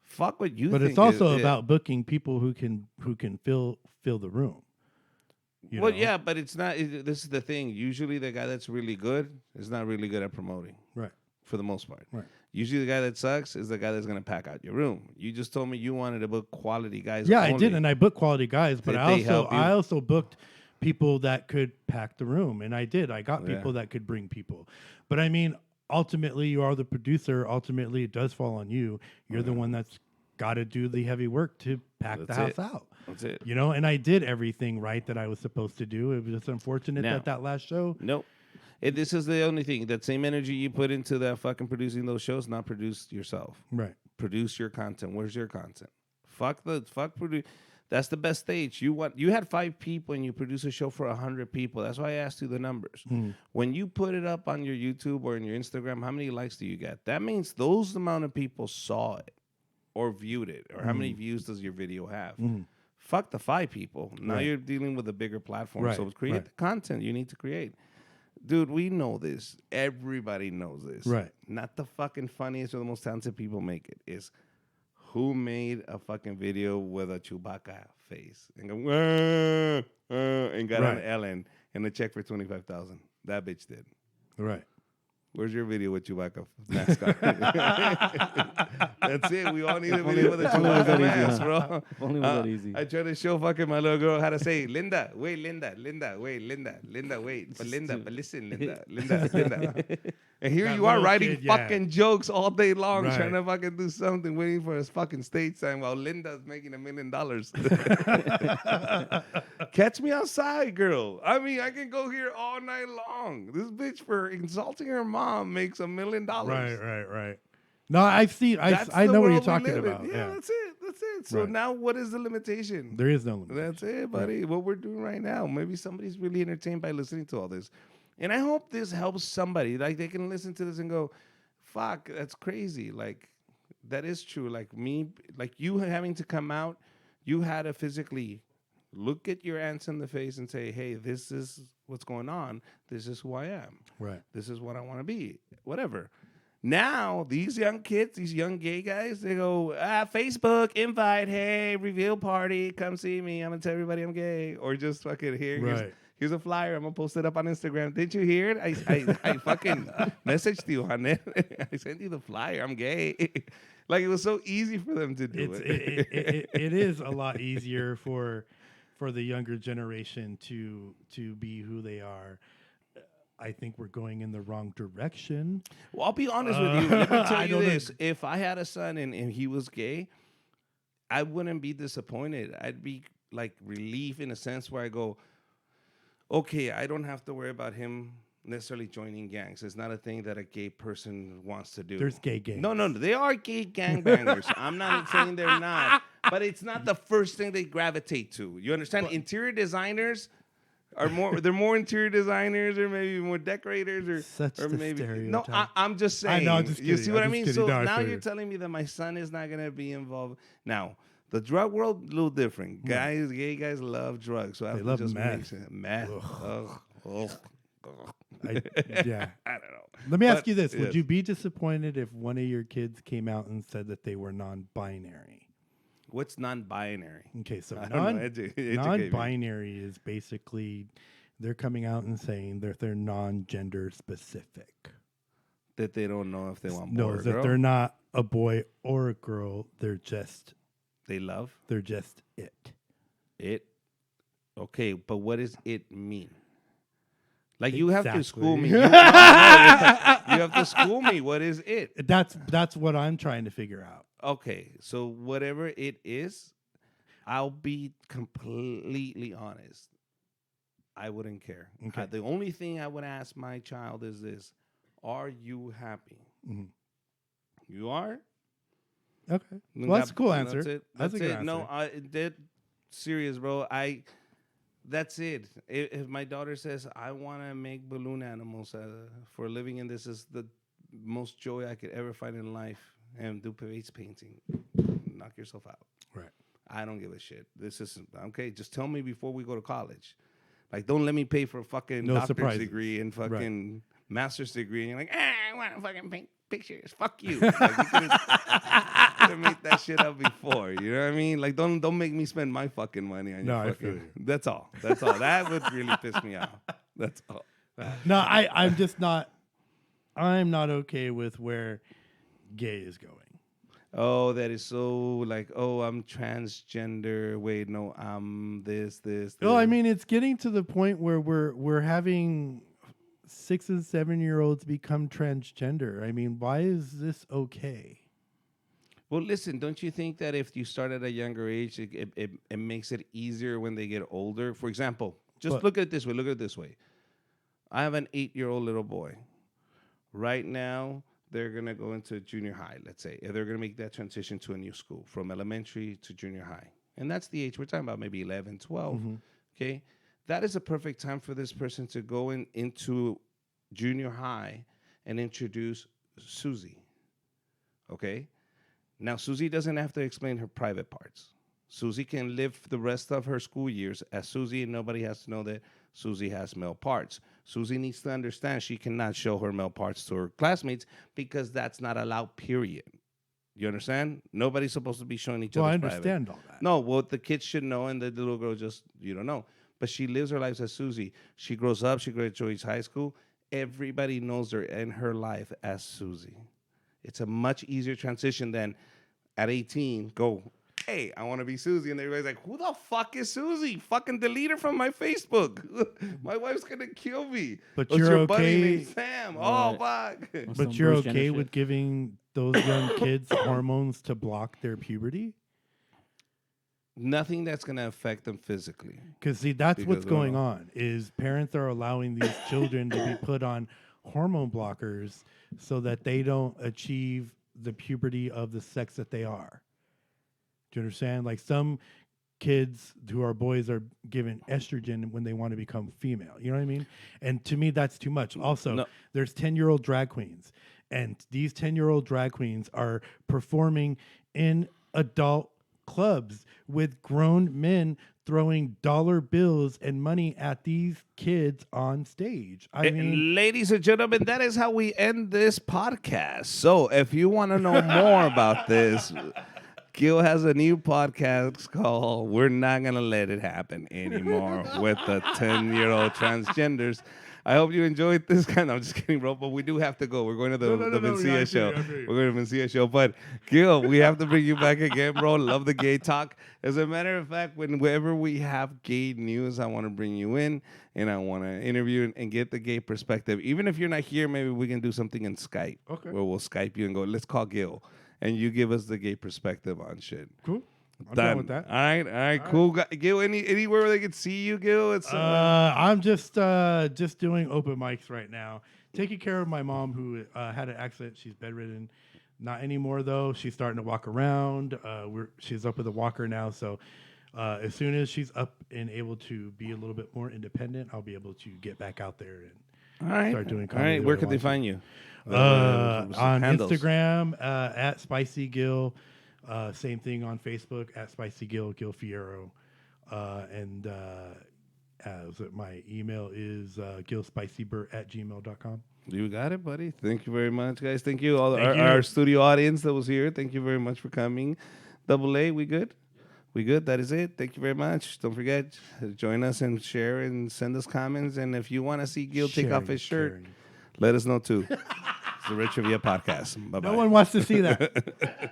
[SPEAKER 1] Fuck what you think.
[SPEAKER 3] But it's also about booking people who can fill the room.
[SPEAKER 1] Yeah, but it's not. This is the thing. Usually, the guy that's really good is not really good at promoting.
[SPEAKER 3] Right.
[SPEAKER 1] for the most part.
[SPEAKER 3] Right.
[SPEAKER 1] Usually the guy that sucks is the guy that's going to pack out your room. You just told me you wanted to book quality guys.
[SPEAKER 3] Yeah,
[SPEAKER 1] only.
[SPEAKER 3] I did, and I booked quality guys, but
[SPEAKER 1] Did
[SPEAKER 3] I
[SPEAKER 1] they help you?
[SPEAKER 3] also booked people that could pack the room, and I did. I got
[SPEAKER 1] Yeah.
[SPEAKER 3] people that could bring people. But I mean, ultimately, you are the producer. Ultimately, it does fall on you. You're the one that's got to do the heavy work to pack the house out.
[SPEAKER 1] That's it.
[SPEAKER 3] You know, and I did everything right that I was supposed to do. It was just unfortunate
[SPEAKER 1] Now-
[SPEAKER 3] that last show.
[SPEAKER 1] Nope. This is the only thing. That same energy you put into that fucking producing those shows, not produce yourself.
[SPEAKER 3] Right.
[SPEAKER 1] Produce your content. Where's your content? Fuck produce. That's the best stage. You had 5 people and you produce a show for 100 people. That's why I asked you the numbers. When you put it up on your YouTube or in your Instagram, how many likes do you get? That means those amount of people saw it or viewed it. Or how many views does your video have? Fuck the 5 people. Now
[SPEAKER 3] Right.
[SPEAKER 1] you're dealing with a bigger platform.
[SPEAKER 3] Right,
[SPEAKER 1] So create
[SPEAKER 3] right.
[SPEAKER 1] the content you need to create. Dude, we know this. Everybody knows this.
[SPEAKER 3] Right.
[SPEAKER 1] Not the fucking funniest or the most talented people make it. It's who made a fucking video with a Chewbacca face and go, and got on
[SPEAKER 3] Right.
[SPEAKER 1] Ellen and a check for $25,000. That bitch did.
[SPEAKER 3] Right.
[SPEAKER 1] Where's your video with Chewbacca mascot? That's it. We all need a video with a
[SPEAKER 2] If only it was
[SPEAKER 1] Chewbacca
[SPEAKER 2] that easy,
[SPEAKER 1] mask,
[SPEAKER 2] huh?
[SPEAKER 1] bro.
[SPEAKER 2] If only it was that easy.
[SPEAKER 1] I try to show fucking my little girl how to say Linda, wait, Linda, wait, Linda, wait, but Linda, but listen, Linda. And here
[SPEAKER 3] That
[SPEAKER 1] you are
[SPEAKER 3] little
[SPEAKER 1] writing
[SPEAKER 3] kid, yeah.
[SPEAKER 1] fucking jokes all day long,
[SPEAKER 3] Right.
[SPEAKER 1] trying to fucking do something, waiting for his fucking stage time while Linda's making $1 million. Catch me outside, girl. I mean, I can go here all night long. This bitch for insulting her mom makes $1 million.
[SPEAKER 3] Right. No, I see.
[SPEAKER 1] That's
[SPEAKER 3] I
[SPEAKER 1] the
[SPEAKER 3] know what you're
[SPEAKER 1] world we
[SPEAKER 3] talking
[SPEAKER 1] live in.
[SPEAKER 3] about.
[SPEAKER 1] Yeah, that's it. So
[SPEAKER 3] Right.
[SPEAKER 1] now what is the limitation?
[SPEAKER 3] There is no limit.
[SPEAKER 1] That's it, buddy. What we're doing right now. Maybe somebody's really entertained by listening to all this. And I hope this helps somebody. Like they can listen to this and go, fuck, that's crazy. Like that is true. Like me, like you having to come out, you had to physically look at your aunts in the face and say, hey, this is what's going on. This is who I am.
[SPEAKER 3] Right.
[SPEAKER 1] This is what I want to be. Whatever. Now, these young kids, these young gay guys, they go, Facebook, invite, hey, reveal party, come see me. I'm going to tell everybody I'm gay. Or just fucking here's a flyer. I'm going to post it up on Instagram. Didn't you hear it? I fucking messaged you on it. I sent you the flyer. I'm gay. Like, it was so easy for them to do it.
[SPEAKER 3] It is a lot easier for the younger generation to be who they are. I think we're going in the wrong direction.
[SPEAKER 1] Well, I'll be honest with you. Let me
[SPEAKER 3] I
[SPEAKER 1] tell you
[SPEAKER 3] don't
[SPEAKER 1] this. If I had a son and he was gay, I wouldn't be disappointed. I'd be like relieved in a sense where I go, okay, I don't have to worry about him necessarily joining gangs. It's not a thing that a gay person wants to do.
[SPEAKER 3] There's gay gangs.
[SPEAKER 1] No, they are gay gangbangers. I'm not saying they're not, but it's not the first thing they gravitate to. You understand? Interior designers are more. They're more interior designers, or maybe more decorators, or
[SPEAKER 3] Such
[SPEAKER 1] or
[SPEAKER 3] the
[SPEAKER 1] maybe.
[SPEAKER 3] stereotype.
[SPEAKER 1] No, I'm just saying.
[SPEAKER 3] I know, I'm just
[SPEAKER 1] You
[SPEAKER 3] kidding.
[SPEAKER 1] see what
[SPEAKER 3] I'm
[SPEAKER 1] I
[SPEAKER 3] just
[SPEAKER 1] mean? So
[SPEAKER 3] kidding. No, I
[SPEAKER 1] now
[SPEAKER 3] feel
[SPEAKER 1] you're
[SPEAKER 3] you.
[SPEAKER 1] telling me that my son is not gonna be involved. Now, the drug world, a little different. Guys, gay guys love drugs, so I have to
[SPEAKER 3] love
[SPEAKER 1] just
[SPEAKER 3] meth.
[SPEAKER 1] meth. Ugh.
[SPEAKER 3] Yeah.
[SPEAKER 1] I don't know.
[SPEAKER 3] Let me ask
[SPEAKER 1] But,
[SPEAKER 3] you this.
[SPEAKER 1] yes.
[SPEAKER 3] Would you be disappointed if one of your kids came out and said that they were non-binary?
[SPEAKER 1] What's non-binary?
[SPEAKER 3] Okay, so
[SPEAKER 1] I don't know. Educate me.
[SPEAKER 3] non-binary is basically they're coming out and saying that they're non-gender specific.
[SPEAKER 1] That they don't know if they want boy
[SPEAKER 3] No,
[SPEAKER 1] or
[SPEAKER 3] that
[SPEAKER 1] girl.
[SPEAKER 3] they're not a boy or a girl. They're just
[SPEAKER 1] They love
[SPEAKER 3] it.
[SPEAKER 1] it. Okay, but what does it mean? Like you have to school me.
[SPEAKER 3] Exactly.
[SPEAKER 1] You have to school me. What is it?
[SPEAKER 3] That's what I'm trying to figure out.
[SPEAKER 1] Okay, so whatever it is, I'll be completely honest. I wouldn't care.
[SPEAKER 3] Okay.
[SPEAKER 1] The only thing I would ask my child is this: are you happy?
[SPEAKER 3] Mhm.
[SPEAKER 1] You are?
[SPEAKER 3] Okay. Well, that's a cool answer.
[SPEAKER 1] That's it.
[SPEAKER 3] That's a good answer.
[SPEAKER 1] No, dead serious, bro. That's it. If my daughter says I want to make balloon animals for a living, and this is the most joy I could ever find in life, and do face painting, knock yourself out.
[SPEAKER 3] Right.
[SPEAKER 1] I don't give a shit. This is okay. Just tell me before we go to college. Like, don't let me pay for a fucking
[SPEAKER 3] No
[SPEAKER 1] doctor's
[SPEAKER 3] surprises.
[SPEAKER 1] degree and fucking master's degree, and you're like, I want to fucking paint pictures. Fuck you. Like, you could have made that shit up before. You know what I mean? Like, don't make me spend my fucking money on
[SPEAKER 3] No,
[SPEAKER 1] your
[SPEAKER 3] I
[SPEAKER 1] fucking.
[SPEAKER 3] feel you.
[SPEAKER 1] That's all. That's all. That would really piss me off. That's all.
[SPEAKER 3] No, I'm just not. I'm not okay with where gay is going.
[SPEAKER 1] Oh, that is so like, oh, I'm transgender. Wait, no, I'm this.
[SPEAKER 3] No, I mean it's getting to the point where we're having 6 and 7-year-olds become transgender. I mean, why is this okay?
[SPEAKER 1] Well, listen, don't you think that if you start at a younger age, it makes it easier when they get older? For example, just look at it this way. Look at it this way. I have an 8-year-old little boy. Right now, they're going to go into junior high, let's say. If they're going to make that transition to a new school from elementary to junior high. And that's the age we're talking about, maybe 11, 12.
[SPEAKER 3] Mm-hmm.
[SPEAKER 1] Okay? That is a perfect time for this person to go into junior high and introduce Susie. Okay? Now, Susie doesn't have to explain her private parts. Susie can live the rest of her school years as Susie, and nobody has to know that Susie has male parts. Susie needs to understand she cannot show her male parts to her classmates because that's not allowed, period. You understand? Nobody's supposed to be showing each other's
[SPEAKER 3] Well, I
[SPEAKER 1] private.
[SPEAKER 3] understand all that.
[SPEAKER 1] No, what the kids should know, and the little girl just, you don't know. But she lives her life as Susie. She grows up, she graduates high school. Everybody knows her in her life as Susie. It's a much easier transition than at 18, go, hey, I want to be Susie. And everybody's like, who the fuck is Susie? Fucking delete her from my Facebook. My wife's going to kill me.
[SPEAKER 3] But
[SPEAKER 1] What's
[SPEAKER 3] you're
[SPEAKER 1] your buddy
[SPEAKER 3] okay-
[SPEAKER 1] named Sam? Oh, fuck.
[SPEAKER 2] Some
[SPEAKER 3] But you're
[SPEAKER 2] Bruce Jenner
[SPEAKER 3] okay
[SPEAKER 2] shit.
[SPEAKER 3] with giving those young kids hormones to block their puberty?
[SPEAKER 1] Nothing that's going to affect them physically.
[SPEAKER 3] Because see, that's
[SPEAKER 1] Because
[SPEAKER 3] what's
[SPEAKER 1] they're
[SPEAKER 3] going
[SPEAKER 1] all-
[SPEAKER 3] on. Is parents are allowing these children to be put on hormone blockers so that they don't achieve the puberty of the sex that they are. Do you understand? Like some kids who are boys are given estrogen when they want to become female. You know what I mean? And to me, that's too much. Also,
[SPEAKER 1] No.
[SPEAKER 3] there's 10-year-old drag queens, and these 10-year-old drag queens are performing in adult clubs with grown men throwing dollar bills and money at these kids on stage. I mean,
[SPEAKER 1] Ladies and gentlemen, that is how we end this podcast. So if you want to know more about this, Gil has a new podcast called We're Not Gonna Let It Happen Anymore with the 10-year-old transgenders. I hope you enjoyed this kind. I'm just kidding, bro. But we do have to go. We're going to the Mencia show. We're going to Mencia show. But Gil, we have to bring you back again, bro. Love the gay talk. As a matter of fact, whenever we have gay news, I want to bring you in and I want to interview and get the gay perspective. Even if you're not here, maybe we can do something in Skype.
[SPEAKER 3] Okay.
[SPEAKER 1] Where we'll Skype you and go, let's call Gil. And you give us the gay perspective on shit.
[SPEAKER 3] cool. I'm
[SPEAKER 1] Done
[SPEAKER 3] down with that.
[SPEAKER 1] All right, cool. Gil, anywhere where they can see you, Gil? It's
[SPEAKER 3] I'm just doing open mics right now, taking care of my mom who had an accident. She's bedridden, not anymore though. She's starting to walk around. She's up with a walker now, so as soon as she's up and able to be a little bit more independent, I'll be able to get back out there and
[SPEAKER 1] all right.
[SPEAKER 3] start doing
[SPEAKER 1] All
[SPEAKER 3] comedy
[SPEAKER 1] right,
[SPEAKER 3] the
[SPEAKER 1] where
[SPEAKER 3] way I
[SPEAKER 1] could they
[SPEAKER 3] want to.
[SPEAKER 1] find you?
[SPEAKER 3] On
[SPEAKER 1] Handles.
[SPEAKER 3] Instagram at Spicy Gil. Same thing on Facebook at Spicy Gil, Gil Fierro. And my email is gilspicybert@gmail.com.
[SPEAKER 1] You got it, buddy. Thank you very much, guys. Thank you,
[SPEAKER 3] Thank you.
[SPEAKER 1] our studio audience that was here. Thank you very much for coming. Double A, we good? We good? That is it. Thank you very much. Don't forget, join us and share and send us comments. And if you want to see Gil take off his shirt,
[SPEAKER 3] Sharing.
[SPEAKER 1] let us know too. It's the Rich Revere podcast. Bye-bye.
[SPEAKER 3] No one wants to see that.